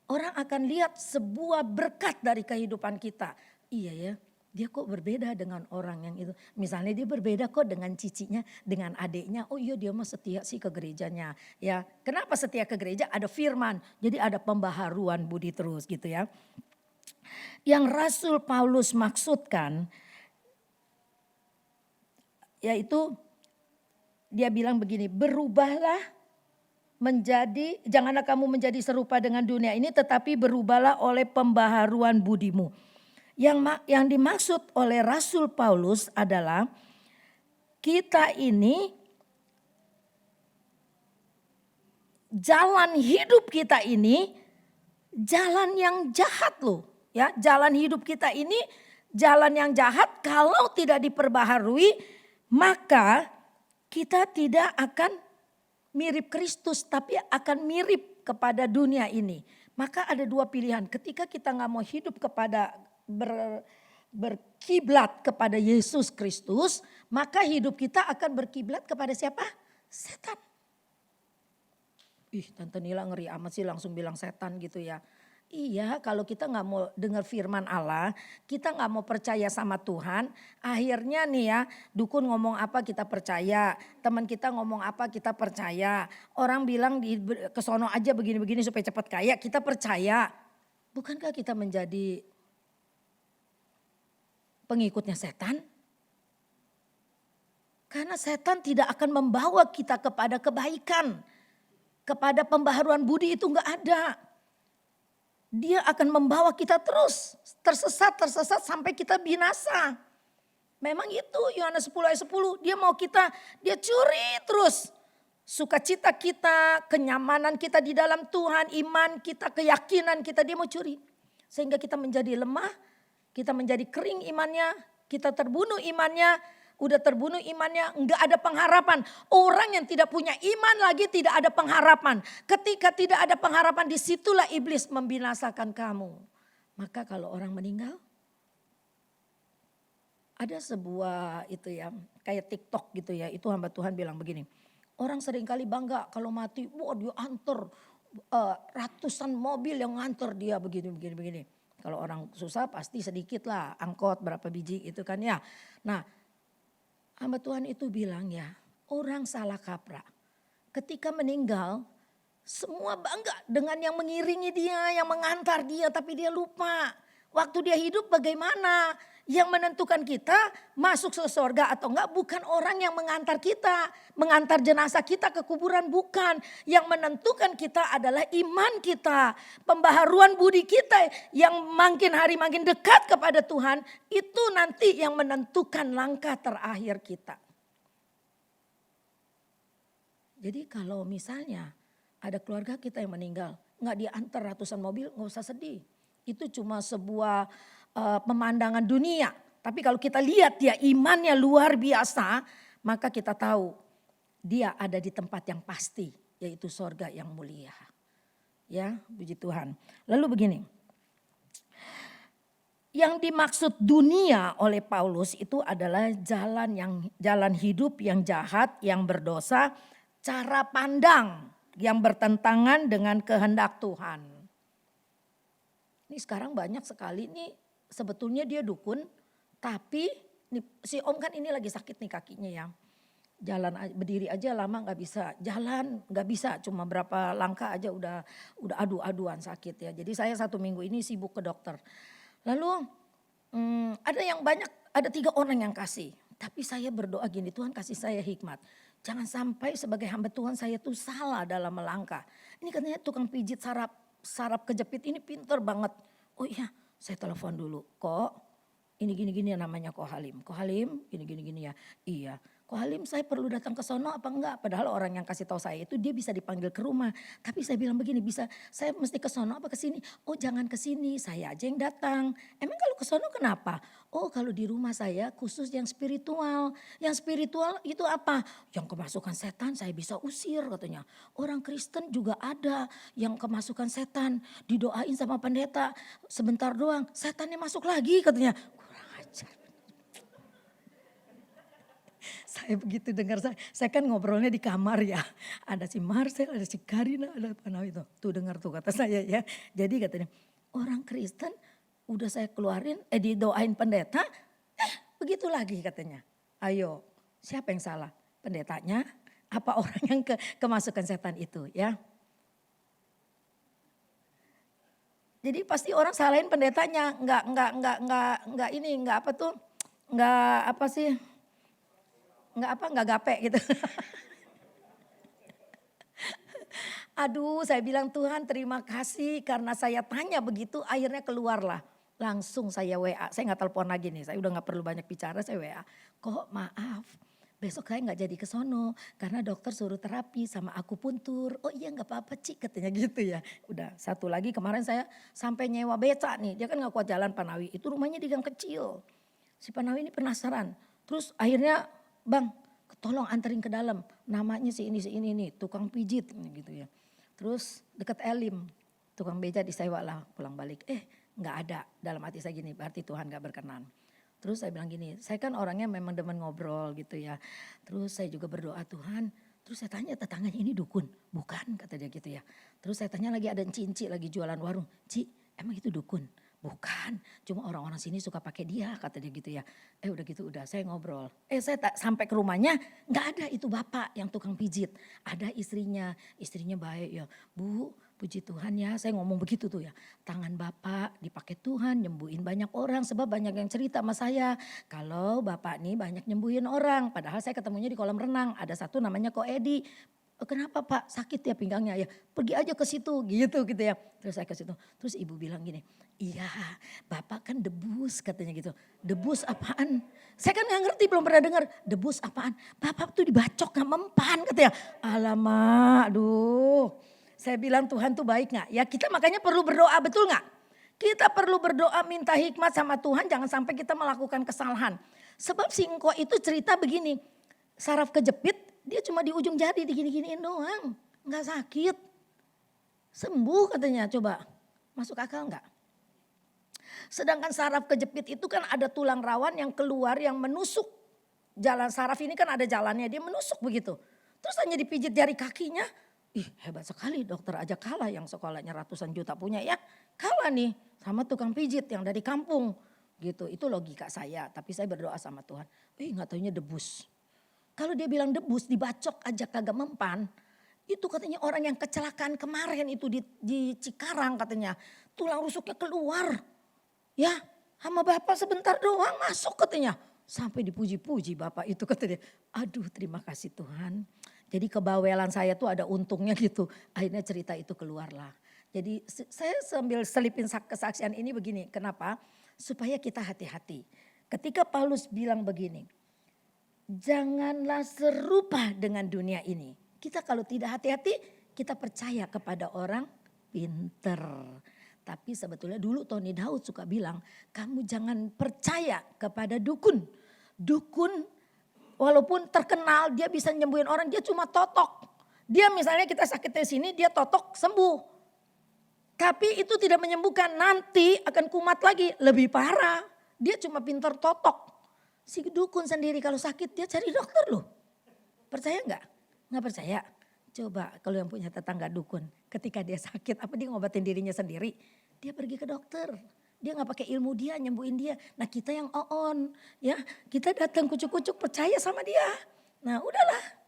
orang akan lihat sebuah berkat dari kehidupan kita. Iya ya, dia kok berbeda dengan orang yang itu. Misalnya dia berbeda kok dengan cicinya, dengan adiknya. Oh iya dia mah setia sih ke gerejanya. Ya, kenapa setia ke gereja? Ada firman. Jadi ada pembaharuan budi terus gitu ya. Yang Rasul Paulus maksudkan yaitu dia bilang begini, berubahlah janganlah kamu menjadi serupa dengan dunia ini, tetapi berubahlah oleh pembaharuan budimu. Yang dimaksud oleh Rasul Paulus adalah kita ini jalan hidup kita ini jalan yang jahat loh, ya. Jalan hidup kita ini jalan yang jahat, kalau tidak diperbaharui maka kita tidak akan mirip Kristus tapi akan mirip kepada dunia ini. Maka ada 2 pilihan. Ketika kita gak mau hidup kepada berkiblat kepada Yesus Kristus, maka hidup kita akan berkiblat kepada siapa? Setan. Tante Nila ngeri amat sih langsung bilang setan gitu ya. Iya, kalau kita nggak mau dengar firman Allah, kita nggak mau percaya sama Tuhan, akhirnya nih ya, dukun ngomong apa kita percaya, teman kita ngomong apa kita percaya, orang bilang kesono aja begini-begini supaya cepat kaya, kita percaya. Bukankah kita menjadi pengikutnya setan? Karena setan tidak akan membawa kita kepada kebaikan. kepada pembaharuan budi itu enggak ada. Dia akan membawa kita terus tersesat sampai kita binasa. Memang itu Yohanes 10 ayat 10, dia curi terus. Sukacita kita, kenyamanan kita di dalam Tuhan, iman kita, keyakinan kita, dia mau curi. Sehingga kita menjadi lemah, kita menjadi kering imannya, kita terbunuh imannya. Udah terbunuh imannya, enggak ada pengharapan. Orang yang tidak punya iman lagi tidak ada pengharapan. Ketika tidak ada pengharapan, disitulah iblis membinasakan kamu. Maka kalau orang meninggal, ada sebuah itu ya, kayak TikTok gitu ya, itu hamba Tuhan bilang begini. Orang seringkali bangga kalau mati, wah dia antar ratusan mobil yang nganter dia begini. Kalau orang susah pasti sedikit lah, angkot berapa biji itu kan ya. Nah, hamba Tuhan itu bilang ya, orang salah kaprah. Ketika meninggal, semua bangga dengan yang mengiringi dia, yang mengantar dia, tapi dia lupa. Waktu dia hidup bagaimana? Yang menentukan kita masuk ke surga atau enggak bukan orang yang mengantar kita. Mengantar jenazah kita ke kuburan bukan. Yang menentukan kita adalah iman kita. Pembaharuan budi kita yang makin hari makin dekat kepada Tuhan. Itu nanti yang menentukan langkah terakhir kita. Jadi kalau misalnya ada keluarga kita yang meninggal. Enggak diantar ratusan mobil, enggak usah sedih. Itu cuma sebuah pemandangan dunia. Tapi kalau kita lihat dia imannya luar biasa, maka kita tahu dia ada di tempat yang pasti, yaitu sorga yang mulia. Ya, puji Tuhan. Lalu begini, yang dimaksud dunia oleh Paulus itu adalah jalan hidup yang jahat, yang berdosa, cara pandang yang bertentangan dengan kehendak Tuhan. Ini sekarang banyak sekali nih. Sebetulnya dia dukun, tapi si om kan ini lagi sakit nih kakinya ya. Berdiri aja lama nggak bisa, jalan nggak bisa, cuma berapa langkah aja udah adu-aduan sakit ya. Jadi saya 1 minggu ini sibuk ke dokter. Lalu ada yang banyak, ada 3 orang yang kasih. Tapi saya berdoa gini, Tuhan kasih saya hikmat. Jangan sampai sebagai hamba Tuhan saya tuh salah dalam melangkah. Ini katanya tukang pijit saraf kejepit ini pinter banget. Oh iya. Saya telepon dulu, kok ini gini-gini namanya Ko Halim. Ko Halim gini-gini ya. Iya, Ko Halim saya perlu datang ke sono apa enggak? Padahal orang yang kasih tahu saya itu dia bisa dipanggil ke rumah. Tapi saya bilang begini, saya mesti ke sono apa ke sini? Oh jangan ke sini, saya aja yang datang. Emang kalau ke sono kenapa? Oh kalau di rumah saya khusus yang spiritual. Yang spiritual itu apa? Yang kemasukan setan saya bisa usir katanya. Orang Kristen juga ada yang kemasukan setan. Didoain sama pendeta sebentar doang setannya masuk lagi katanya. Kurang ajar. Saya begitu dengar, saya kan ngobrolnya di kamar ya. Ada si Marcel, ada si Karina, ada apa itu. Tuh dengar tuh kata saya ya. Jadi katanya orang Kristen udah saya keluarin, didoain pendeta, begitu lagi katanya. Ayo, siapa yang salah? Pendetanya apa orang yang kemasukan setan itu ya? Jadi pasti orang salahin pendetanya, enggak ini, enggak apa tuh, enggak apa sih, enggak gape gitu. Aduh saya bilang Tuhan terima kasih karena saya tanya begitu akhirnya keluarlah. Langsung saya WA, saya gak telepon lagi nih, saya udah gak perlu banyak bicara, saya WA. Kok maaf, besok saya gak jadi ke sono karena dokter suruh terapi sama akupuntur. Oh iya gak apa-apa Cik katanya gitu ya. Udah satu lagi kemarin saya sampai nyewa beca nih, dia kan gak kuat jalan Panawi, itu rumahnya di gang kecil. Si Panawi ini penasaran, terus akhirnya Bang tolong anterin ke dalam, namanya si ini nih, tukang pijit gitu ya. Terus deket Elim, tukang beca disewa lah pulang balik. Nggak ada, dalam hati saya gini, berarti Tuhan gak berkenan. Terus saya bilang gini, saya kan orangnya memang demen ngobrol gitu ya. Terus saya juga berdoa Tuhan, terus saya tanya tetangganya ini dukun? Bukan kata dia gitu ya. Terus saya tanya lagi ada Cinci lagi jualan warung. Ci emang itu dukun? Bukan, cuma orang-orang sini suka pakai dia kata dia gitu ya. Udah gitu udah saya ngobrol. Saya sampai ke rumahnya nggak ada itu bapak yang tukang pijit. Ada istrinya baik ya. Bu, puji Tuhan ya, saya ngomong begitu tuh ya. Tangan bapak dipakai Tuhan nyembuhin banyak orang. Sebab banyak yang cerita sama saya. Kalau bapak nih banyak nyembuhin orang. Padahal saya ketemunya di kolam renang. Ada satu namanya Ko Edi. Kenapa Pak, sakit ya pinggangnya ya, pergi aja ke situ gitu ya. Terus saya ke situ, terus ibu bilang gini, iya Bapak kan debus katanya gitu. Debus apaan? Saya kan gak ngerti, belum pernah dengar debus apaan. Bapak tuh dibacok gak mempan katanya. Alamak, aduh. Saya bilang Tuhan tuh baik gak? Ya kita makanya perlu berdoa, betul gak? Kita perlu berdoa minta hikmat sama Tuhan, jangan sampai kita melakukan kesalahan. Sebab si engkau itu cerita begini, saraf kejepit dia cuma di ujung jari digini-giniin doang. Gak sakit. Sembuh katanya, coba masuk akal gak? Sedangkan saraf kejepit itu kan ada tulang rawan yang keluar yang menusuk. Jalan saraf ini kan ada jalannya, dia menusuk begitu. Terus hanya dipijit jari kakinya. Ih hebat sekali, dokter aja kalah yang sekolahnya ratusan juta punya ya. Kalah nih sama tukang pijit yang dari kampung gitu. Itu logika saya, tapi saya berdoa sama Tuhan. Gak taunya debus. Kalau dia bilang debus dibacok aja kagak mempan. Itu katanya orang yang kecelakaan kemarin itu di Cikarang katanya. Tulang rusuknya keluar. Ya sama Bapak sebentar doang masuk katanya. Sampai dipuji-puji Bapak itu katanya. Aduh terima kasih Tuhan. Jadi kebawelan saya tuh ada untungnya gitu. Akhirnya cerita itu keluarlah. Jadi saya sambil selipin kesaksian ini begini. Kenapa? Supaya kita hati-hati. Ketika Paulus bilang begini. Janganlah serupa dengan dunia ini. Kita kalau tidak hati-hati kita percaya kepada orang pinter. Tapi sebetulnya dulu Tony Daud suka bilang kamu jangan percaya kepada dukun. Dukun walaupun terkenal dia bisa nyembuhin orang dia cuma totok. Dia misalnya kita sakit di sini dia totok sembuh. Tapi itu tidak menyembuhkan nanti akan kumat lagi lebih parah. Dia cuma pintar totok. Si dukun sendiri kalau sakit dia cari dokter loh. Percaya nggak? Nggak percaya? Coba kalau yang punya tetangga dukun. Ketika dia sakit apa dia ngobatin dirinya sendiri. Dia pergi ke dokter. Dia nggak pakai ilmu dia nyembuhin dia. Nah kita yang on ya. Kita datang kucuk-kucuk percaya sama dia. Nah udahlah.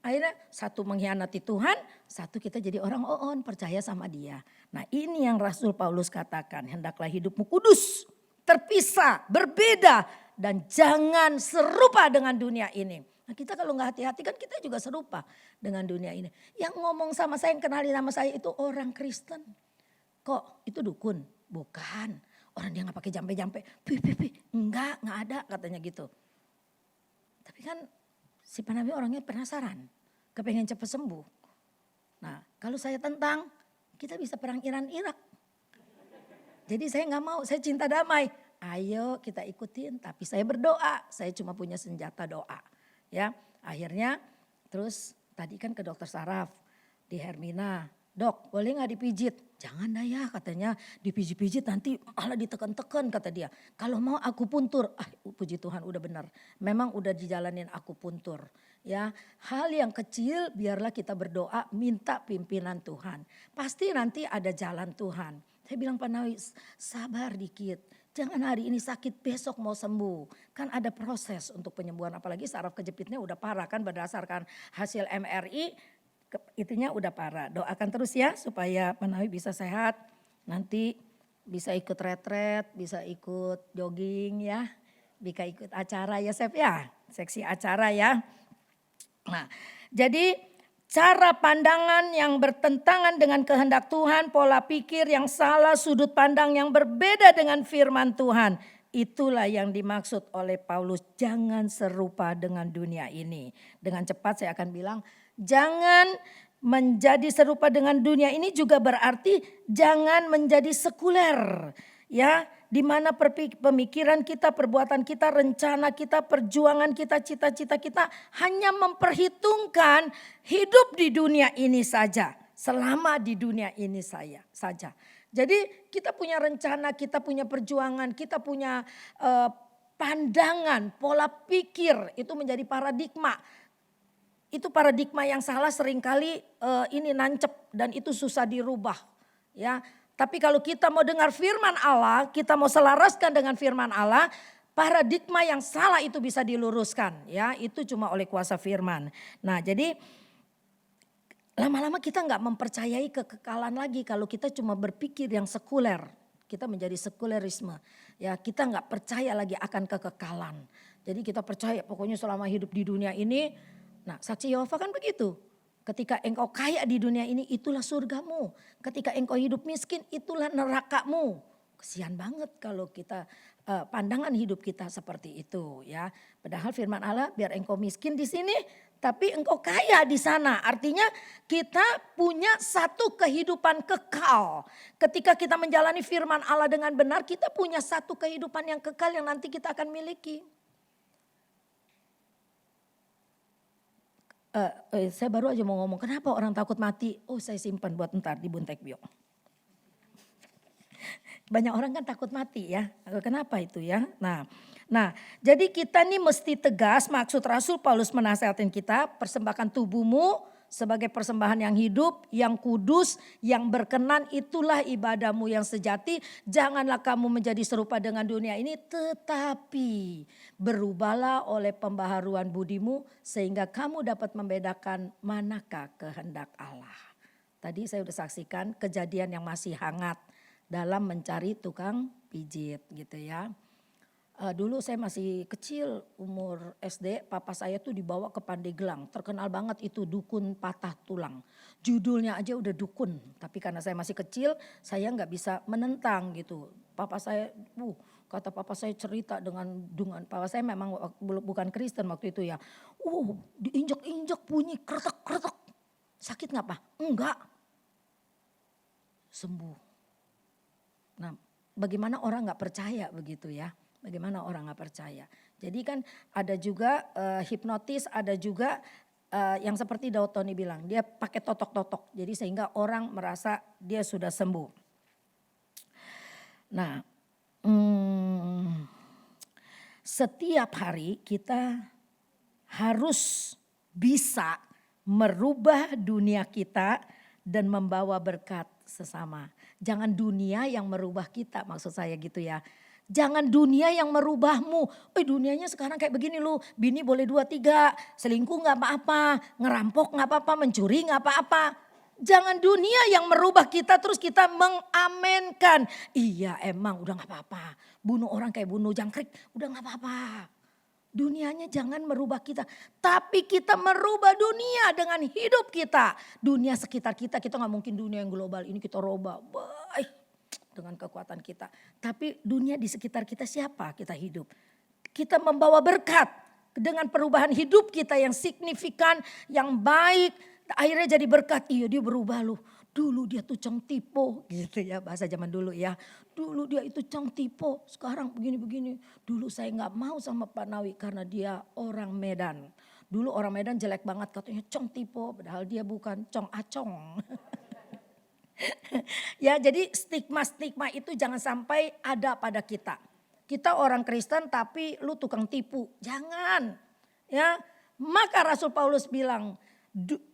Akhirnya satu mengkhianati Tuhan. Satu kita jadi orang on percaya sama dia. Nah ini yang Rasul Paulus katakan. Hendaklah hidupmu kudus. Terpisah, berbeda. Dan jangan serupa dengan dunia ini. Nah kita kalau nggak hati-hati kan kita juga serupa dengan dunia ini. Yang ngomong sama saya, yang kenali nama saya itu orang Kristen. Kok itu dukun? Bukan. Orang dia nggak pakai jampe-jampe. Enggak ada katanya gitu. Tapi kan si Panabi orangnya penasaran. Kepengen cepat sembuh. Nah kalau saya tentang, kita bisa perang Iran-Irak. Jadi saya nggak mau, saya cinta damai. Ayo kita ikutin, tapi saya berdoa. Saya cuma punya senjata doa. Ya, akhirnya terus tadi kan ke dokter saraf di Hermina. Dok, boleh nggak dipijit? Jangan dah ya katanya, dipijit-pijit nanti malah ditekan-tekan kata dia. Kalau mau akupuntur, puji Tuhan udah benar. Memang udah dijalanin akupuntur. Ya, hal yang kecil biarlah kita berdoa minta pimpinan Tuhan. Pasti nanti ada jalan Tuhan. Saya bilang Pak Nawi, sabar dikit. Jangan hari ini sakit besok mau sembuh. Kan ada proses untuk penyembuhan. Apalagi saraf kejepitnya udah parah kan berdasarkan hasil MRI. Itunya udah parah. Doakan terus ya supaya Pak Nawi bisa sehat. Nanti bisa ikut retret, bisa ikut jogging ya. Bisa ikut acara ya Sep ya. Seksi acara ya. Nah jadi cara pandangan yang bertentangan dengan kehendak Tuhan, pola pikir yang salah, sudut pandang yang berbeda dengan firman Tuhan. Itulah yang dimaksud oleh Paulus, jangan serupa dengan dunia ini. Dengan cepat saya akan bilang, jangan menjadi serupa dengan dunia ini juga berarti jangan menjadi sekuler. Ya, di mana pemikiran kita, perbuatan kita, rencana kita, perjuangan kita, cita-cita kita hanya memperhitungkan hidup di dunia ini saja. Selama di dunia ini saja. Jadi kita punya rencana, kita punya perjuangan, kita punya pandangan, pola pikir itu menjadi paradigma. Itu paradigma yang salah seringkali ini nancep dan itu susah dirubah. Ya. Tapi kalau kita mau dengar firman Allah, kita mau selaraskan dengan firman Allah, paradigma yang salah itu bisa diluruskan. Ya, itu cuma oleh kuasa firman. Nah jadi lama-lama kita nggak mempercayai kekekalan lagi kalau kita cuma berpikir yang sekuler. Kita menjadi sekulerisme. Ya, kita nggak percaya lagi akan kekekalan. Jadi kita percaya pokoknya selama hidup di dunia ini, nah saksi Yehova kan begitu. Ketika engkau kaya di dunia ini, itulah surgamu. Ketika engkau hidup miskin, itulah nerakamu. Kesian banget kalau kita pandangan hidup kita seperti itu ya. Padahal firman Allah, biar engkau miskin di sini, tapi engkau kaya di sana. Artinya kita punya satu kehidupan kekal. Ketika kita menjalani firman Allah dengan benar, kita punya satu kehidupan yang kekal yang nanti kita akan miliki. Saya baru aja mau ngomong, kenapa orang takut mati? Oh, saya simpan buat ntar di Buntek Bio. Banyak orang kan takut mati ya. Kenapa itu ya? Nah, jadi kita nih mesti tegas, maksud Rasul Paulus menasihatin kita, persembahkan tubuhmu sebagai persembahan yang hidup, yang kudus, yang berkenan, itulah ibadahmu yang sejati. Janganlah kamu menjadi serupa dengan dunia ini, tetapi berubahlah oleh pembaharuan budimu sehingga kamu dapat membedakan manakah kehendak Allah. Tadi saya udah saksikan kejadian yang masih hangat dalam mencari tukang pijit gitu ya. Dulu saya masih kecil, umur SD, papa saya tuh dibawa ke Pandeglang. Terkenal banget itu dukun patah tulang. Judulnya aja udah dukun, tapi karena saya masih kecil, saya nggak bisa menentang gitu. Papa saya, kata papa saya cerita dengan papa saya memang bukan Kristen waktu itu ya. Diinjak-injak bunyi kretek-kretek. Sakit nggak Pak? Enggak. Sembuh. Nah, bagaimana orang nggak percaya begitu ya? Bagaimana orang nggak percaya? Jadi kan ada juga hipnotis, ada juga yang seperti Daud Tony bilang, dia pakai totok-totok. Jadi sehingga orang merasa dia sudah sembuh. Nah, setiap hari kita harus bisa merubah dunia kita dan membawa berkat sesama. Jangan dunia yang merubah kita, maksud saya gitu ya. Jangan dunia yang merubahmu. Dunianya sekarang kayak begini loh. Bini boleh 2, 3. Selingkuh gak apa-apa. Ngerampok gak apa-apa. Mencuri gak apa-apa. Jangan dunia yang merubah kita terus kita mengamenkan. Iya emang udah gak apa-apa. Bunuh orang kayak bunuh jangkrik. Udah gak apa-apa. Dunianya jangan merubah kita. Tapi kita merubah dunia dengan hidup kita. Dunia sekitar kita gak mungkin dunia yang global ini kita rubah. Baik. Dengan kekuatan kita. Tapi dunia di sekitar kita siapa kita hidup. Kita membawa berkat dengan perubahan hidup kita yang signifikan, yang baik. Akhirnya jadi berkat. Iya dia berubah loh. Dulu dia tuh cong tipo gitu ya bahasa zaman dulu ya. Dulu dia itu cong tipo, sekarang begini-begini. Dulu saya gak mau sama Pak Nawi karena dia orang Medan. Dulu orang Medan jelek banget katanya cong tipo padahal dia bukan cong acong. Ya jadi stigma-stigma itu jangan sampai ada pada kita. Kita orang Kristen tapi lu tukang tipu. Jangan. Ya, maka Rasul Paulus bilang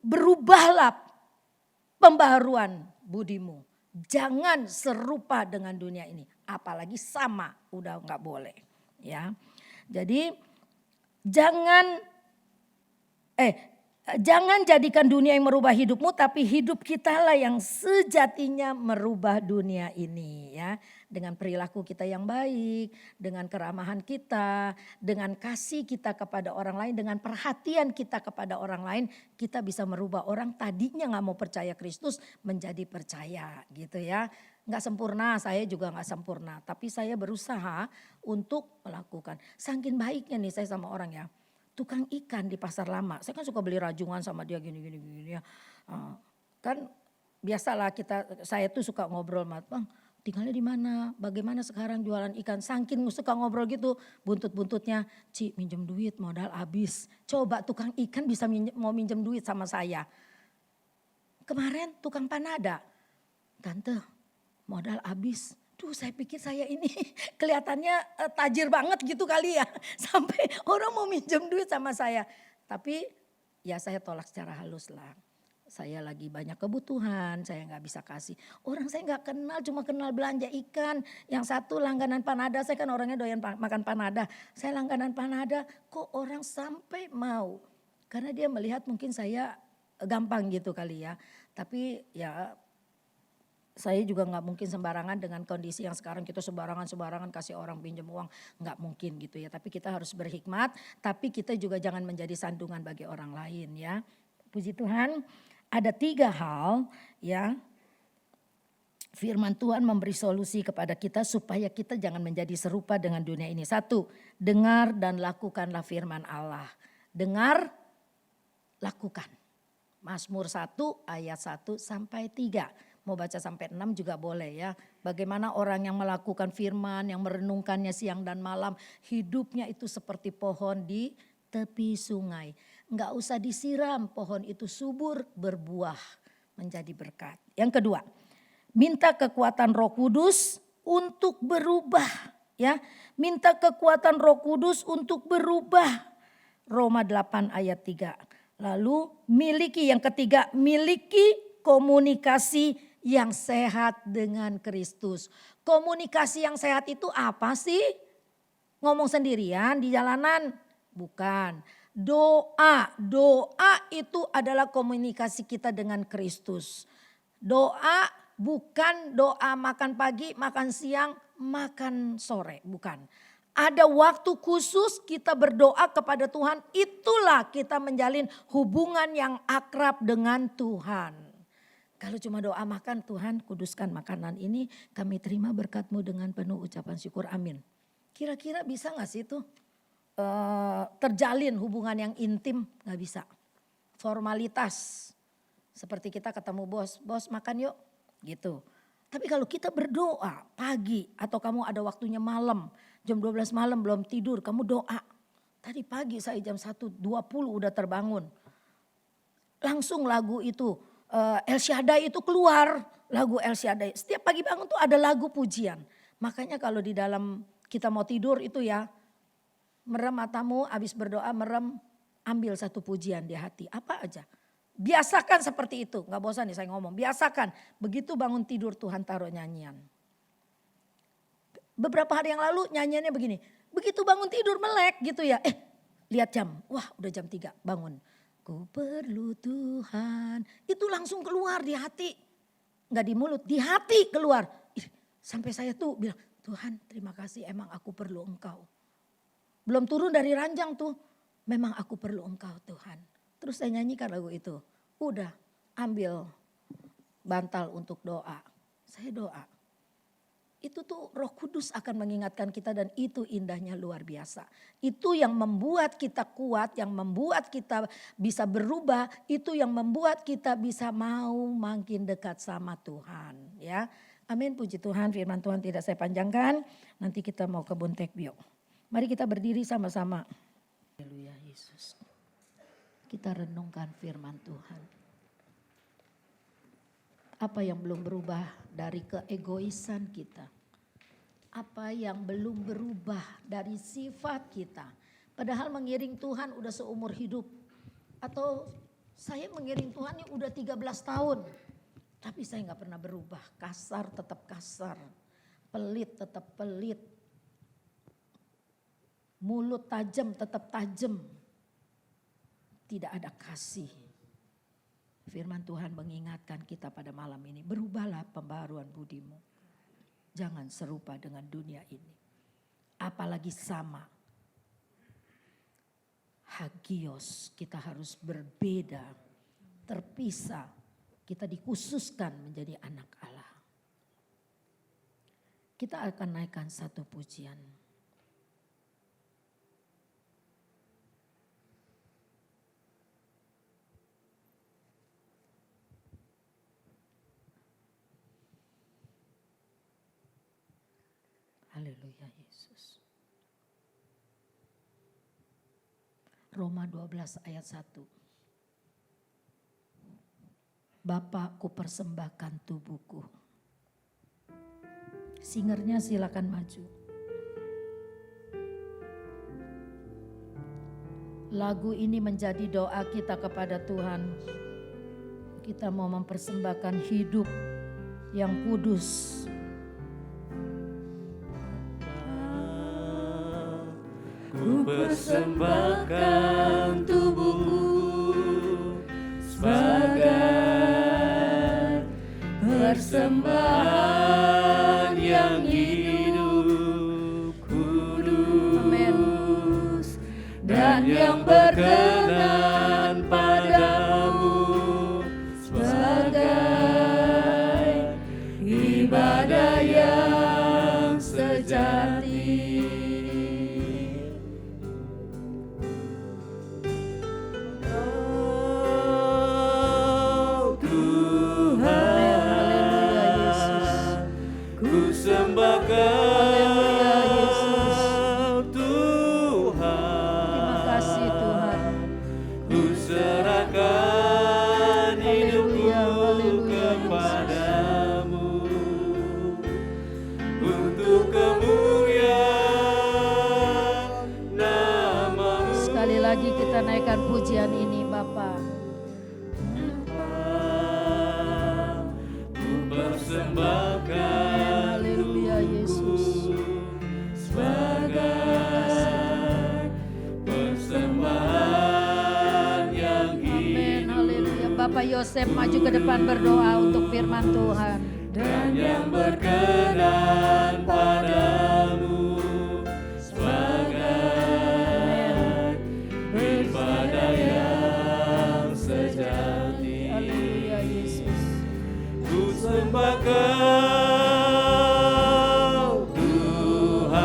berubahlah pembaharuan budimu. Jangan serupa dengan dunia ini. Apalagi sama udah nggak boleh. Ya, jadi jangan jadikan dunia yang merubah hidupmu, tapi hidup kita lah yang sejatinya merubah dunia ini ya. Dengan perilaku kita yang baik, dengan keramahan kita, dengan kasih kita kepada orang lain, dengan perhatian kita kepada orang lain, kita bisa merubah orang tadinya gak mau percaya Kristus menjadi percaya gitu ya. Gak sempurna, saya juga gak sempurna, tapi saya berusaha untuk melakukan. Saking baiknya nih saya sama orang ya. Tukang ikan di pasar lama. Saya kan suka beli rajungan sama dia gini ya. Kan biasalah saya tuh suka ngobrol sama Bang, tinggalnya di mana? Bagaimana sekarang jualan ikan? Saking suka ngobrol gitu, buntut-buntutnya, Ci minjem duit modal habis. Coba tukang ikan bisa mau minjem duit sama saya. Kemarin tukang panada, tante modal habis. Duh saya pikir saya ini kelihatannya tajir banget gitu kali ya. Sampai orang mau minjem duit sama saya. Tapi ya saya tolak secara halus lah. Saya lagi banyak kebutuhan, saya gak bisa kasih. Orang saya gak kenal, cuma kenal belanja ikan. Yang satu langganan panada, saya kan orangnya doyan makan panada. Saya langganan panada, kok orang sampai mau. Karena dia melihat mungkin saya gampang gitu kali ya. Tapi ya saya juga gak mungkin sembarangan dengan kondisi yang sekarang kita sembarangan kasih orang pinjam uang. Gak mungkin gitu ya, tapi kita harus berhikmat. Tapi kita juga jangan menjadi sandungan bagi orang lain ya. Puji Tuhan, ada 3 hal ya. Firman Tuhan memberi solusi kepada kita supaya kita jangan menjadi serupa dengan dunia ini. 1, dengar dan lakukanlah firman Allah. Dengar, lakukan. Mazmur 1 ayat 1 sampai 3. Mau baca sampai 6 juga boleh ya. Bagaimana orang yang melakukan firman, yang merenungkannya siang dan malam. Hidupnya itu seperti pohon di tepi sungai. Enggak usah disiram, pohon itu subur berbuah menjadi berkat. Yang kedua, minta kekuatan Roh Kudus untuk berubah ya. Minta kekuatan Roh Kudus untuk berubah. Roma 8 ayat 3. Lalu miliki yang ketiga, miliki komunikasi yang sehat dengan Kristus. Komunikasi yang sehat itu apa sih? Ngomong sendirian di jalanan? Bukan. Doa itu adalah komunikasi kita dengan Kristus. Doa bukan doa makan pagi, makan siang, makan sore, bukan. Ada waktu khusus kita berdoa kepada Tuhan, itulah kita menjalin hubungan yang akrab dengan Tuhan. Kalau cuma doa makan, Tuhan kuduskan makanan ini, kami terima berkat-Mu dengan penuh ucapan syukur, amin. Kira-kira bisa gak sih itu terjalin hubungan yang intim? Gak bisa. Formalitas, seperti kita ketemu bos makan yuk gitu. Tapi kalau kita berdoa pagi atau kamu ada waktunya malam, jam 12 malam belum tidur, kamu doa. Tadi pagi saya jam 1.20 udah terbangun. Langsung lagu itu, El Shaddai itu keluar, lagu El Shaddai. Setiap pagi bangun tuh ada lagu pujian. Makanya kalau di dalam kita mau tidur itu ya, merem matamu, habis berdoa merem, ambil satu pujian di hati, apa aja. Biasakan seperti itu, gak bosan nih saya ngomong, biasakan. Begitu bangun tidur Tuhan taruh nyanyian. Beberapa hari yang lalu nyanyiannya begini, begitu bangun tidur melek gitu ya. Lihat jam, wah udah jam 3 bangun. Ku perlu Tuhan, itu langsung keluar di hati. Gak di mulut, di hati keluar. Sampai saya tuh bilang, Tuhan terima kasih emang aku perlu Engkau. Belum turun dari ranjang tuh, memang aku perlu Engkau Tuhan. Terus saya nyanyikan lagu itu. Udah ambil bantal untuk doa. Saya doa. Itu tuh Roh Kudus akan mengingatkan kita dan itu indahnya luar biasa. Itu yang membuat kita kuat, yang membuat kita bisa berubah. Itu yang membuat kita bisa mau makin dekat sama Tuhan. Ya, amin, puji Tuhan, firman Tuhan tidak saya panjangkan. Nanti kita mau ke Bontekbio. Mari kita berdiri sama-sama. Haleluya Yesus. Kita renungkan firman Tuhan. Apa yang belum berubah dari keegoisan kita? Apa yang belum berubah dari sifat kita? Padahal mengiring Tuhan udah seumur hidup. Atau saya mengiring Tuhan ini udah 13 tahun. Tapi saya gak pernah berubah. Kasar tetap kasar. Pelit tetap pelit. Mulut tajam tetap tajam. Tidak ada kasih. Firman Tuhan mengingatkan kita pada malam ini. Berubahlah pembaharuan budimu. Jangan serupa dengan dunia ini. Apalagi sama. Hagios, kita harus berbeda. Terpisah. Kita dikhususkan menjadi anak Allah. Kita akan naikkan satu pujian. Haleluya Yesus. Roma 12 ayat 1. Bapa, ku persembahkan tubuhku. Singernya silakan maju. Lagu ini menjadi doa kita kepada Tuhan. Kita mau mempersembahkan hidup yang kudus. Ku persembahkan tubuhku sebagai persembahan yang hidup, kudus dan yang berkenan padamu. kepada yang sejati. Oh Tuhan, ku sembah Kau Tuhan. Terima kasih Tuhan. Ku serahkan hidupku kepadamu untuk kemuliaan nama-Mu. Sekali lagi kita naikkan pujian ini Bapa. Ku persembahkan Haleluya Yesus. sebagai persembahan yang Amin. Haleluya. Bapak Yosef maju ke depan berdoa untuk firman Tuhan. dan yang berkenan padamu sebagai ibadah yang sejati. Haleluya Yesus. Ku sembah Kau Tuhan,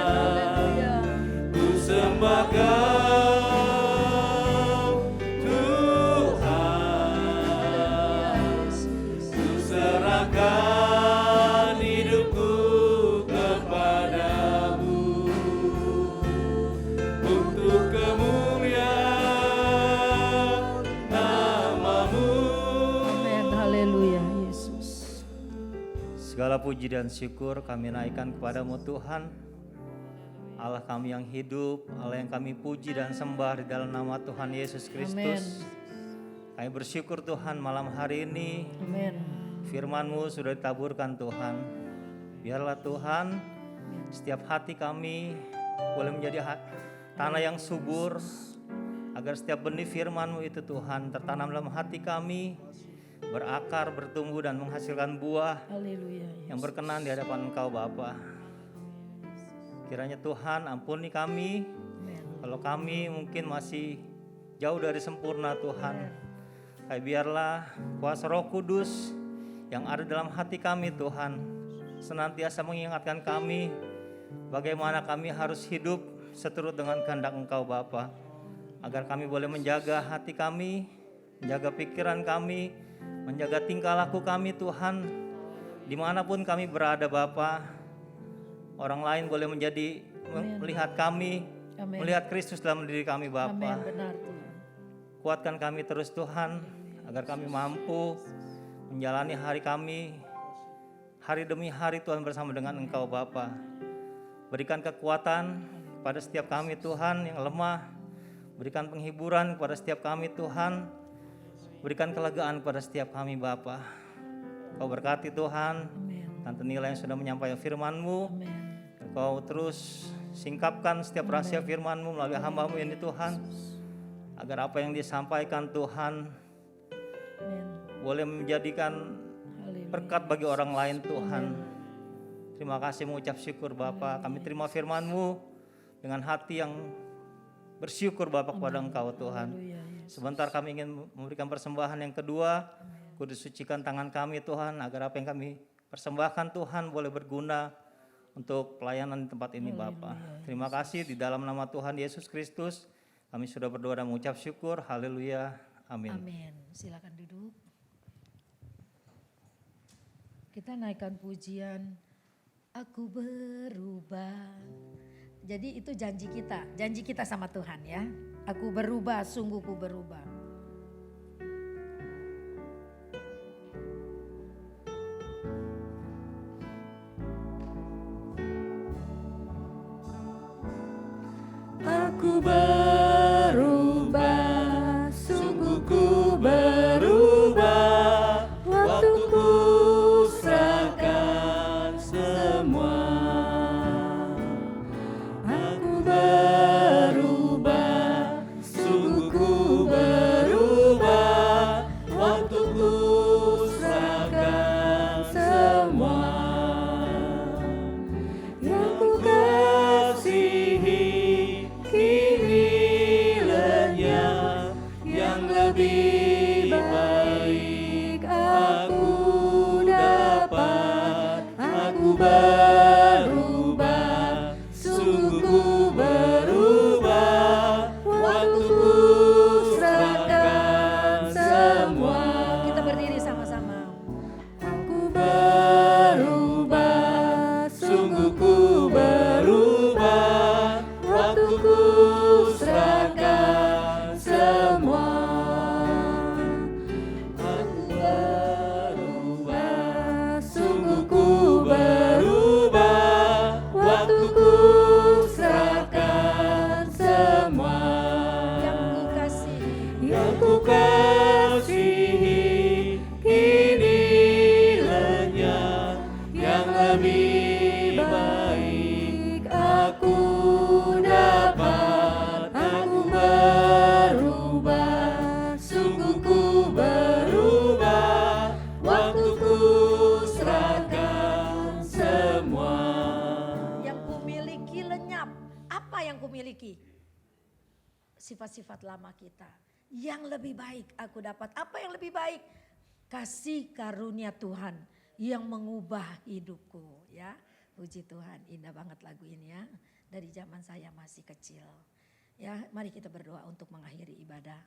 Haleluya. ku sembah Kau Tuhan. Yesus. Ku serahkan hidupku kepadamu untuk kemuliaan nama-Mu. Amin. Haleluya Yesus. Segala puji dan syukur kami naikkan kepadamu Tuhan, Allah kami yang hidup, Allah yang kami puji dan sembah di dalam nama Tuhan Yesus Kristus. Kami bersyukur Tuhan malam hari ini Amin. firman-Mu sudah ditaburkan Tuhan. Biarlah Tuhan setiap hati kami boleh menjadi tanah yang subur, agar setiap benih firman-Mu itu Tuhan tertanam dalam hati kami, berakar, bertumbuh dan menghasilkan buah Haleluya. yang berkenan di hadapan Engkau Bapa. Kiranya Tuhan ampuni kami kalau kami mungkin masih jauh dari sempurna Tuhan. Kayak biarlah kuasa Roh Kudus yang ada dalam hati kami Tuhan senantiasa mengingatkan kami bagaimana kami harus hidup seturut dengan kehendak Engkau Bapa, agar kami boleh menjaga hati kami, menjaga pikiran kami, menjaga tingkah laku kami Tuhan, dimanapun kami berada Bapa. Orang lain boleh melihat kami, Amin. melihat Kristus dalam diri kami Bapa. Amin. Benar Tuhan. Kuatkan kami terus Tuhan, agar kami mampu menjalani hari kami, hari demi hari Tuhan bersama dengan Engkau Bapa. Berikan kekuatan pada setiap kami Tuhan yang lemah, berikan penghiburan kepada setiap kami Tuhan, berikan kelegaan kepada setiap kami Bapa. Kau berkati Tuhan, Tante Nila yang sudah menyampaikan firman-Mu. Kau terus singkapkan setiap rahasia firman-Mu melalui hamba-Mu ini Tuhan, agar apa yang disampaikan Tuhan boleh menjadikan berkat bagi orang lain Tuhan. Terima kasih mengucap syukur Bapa. Kami terima firman-Mu dengan hati yang bersyukur Bapa kepada Engkau Tuhan. Sebentar kami ingin memberikan persembahan yang kedua. Kudus sucikan tangan kami Tuhan, agar apa yang kami persembahkan Tuhan boleh berguna untuk pelayanan di tempat ini Bapa. Terima kasih di dalam nama Tuhan Yesus Kristus kami sudah berdoa dan mengucap syukur. Haleluya. Amin. Amin. Silakan duduk. Kita naikkan pujian Aku berubah. Jadi itu janji kita sama Tuhan ya. Aku berubah, sungguh ku berubah. Aku berubah, sungguh ku berubah, waktuku serahkan semua. Aku berubah, sungguh ku berubah, waktuku serahkan semua. Yang ku kasihi kini berubah, sungguh ku berubah. Waktuku serahkan semua. Kita berdiri sama-sama. Aku berubah, sungguh ku berubah. Waktuku serahkan semua. Aku berubah, sungguh ku berubah. Waktuku serahkan semua. Yang ku kasihi, Yang ku kasihi kini lenyap, yang lebih baik aku dapat. Aku berubah, sungguh ku berubah. Waktuku serahkan semua. yang ku miliki lenyap. Apa yang ku miliki? Sifat-sifat lama kita. Yang lebih baik aku dapat. Apa yang lebih baik? Kasih karunia Tuhan yang mengubah hidupku, ya. Puji Tuhan, indah banget lagu ini ya. Dari zaman saya masih kecil. Ya, mari kita berdoa untuk mengakhiri ibadah.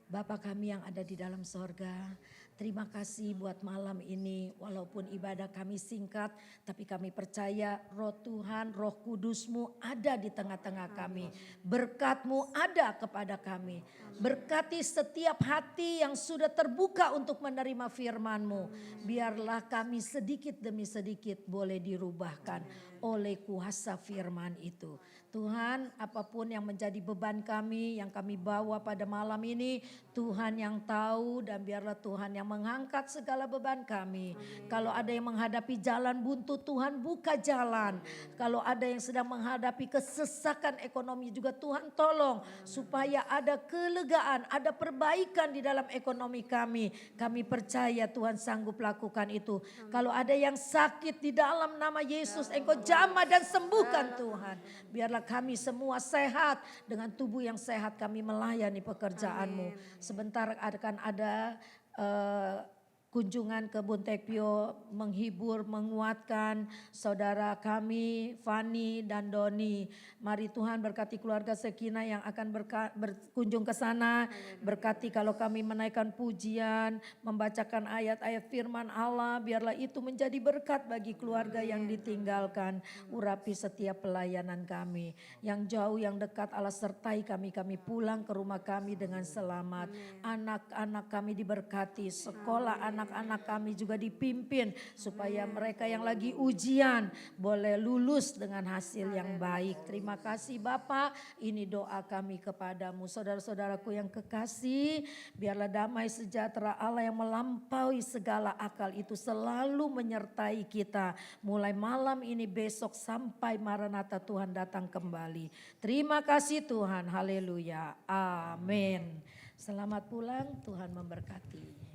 Bapa kami yang ada di dalam sorga, terima kasih buat malam ini. Walaupun ibadah kami singkat, tapi kami percaya Roh Tuhan, Roh Kudus-Mu ada di tengah-tengah kami. Berkat-Mu ada kepada kami. Berkati setiap hati yang sudah terbuka untuk menerima firman-Mu. Biarlah kami sedikit demi sedikit boleh dirubahkan oleh kuasa firman itu. Tuhan, apapun yang menjadi beban kami, yang kami bawa pada malam ini, Tuhan yang tahu, dan biarlah Tuhan yang mengangkat segala beban kami. Kalau ada yang menghadapi jalan buntu, Tuhan buka jalan. Kalau ada yang sedang menghadapi kesesakan ekonomi juga, Tuhan tolong supaya ada kelegaan, ada perbaikan di dalam ekonomi kami. Kami percaya Tuhan sanggup lakukan itu. Kalau ada yang sakit, di dalam nama Yesus Engkau jamah dan sembuhkan Tuhan. Biarlah kami semua sehat, dengan tubuh yang sehat kami melayani pekerjaan-Mu. Sebentar akan ada kunjungan ke Buntepio, menghibur, menguatkan saudara kami Fani dan Doni. Mari Tuhan berkati keluarga Sekina yang akan berkunjung ke sana. Berkati kalau kami menaikkan pujian, membacakan ayat-ayat firman Allah, biarlah itu menjadi berkat bagi keluarga yang ditinggalkan. Urapi setiap pelayanan kami. Yang jauh, yang dekat, Allah sertai kami. Kami pulang ke rumah kami dengan selamat. Anak-anak kami diberkati, sekolah anak-anak kami juga dipimpin supaya mereka yang lagi ujian boleh lulus dengan hasil yang baik. Terima kasih Bapa, ini doa kami kepadamu. Saudara-saudaraku yang kekasih, biarlah damai sejahtera Allah yang melampaui segala akal itu selalu menyertai kita. Mulai malam ini, besok sampai Maranatha Tuhan datang kembali. Terima kasih Tuhan, haleluya, amin. Selamat pulang, Tuhan memberkati.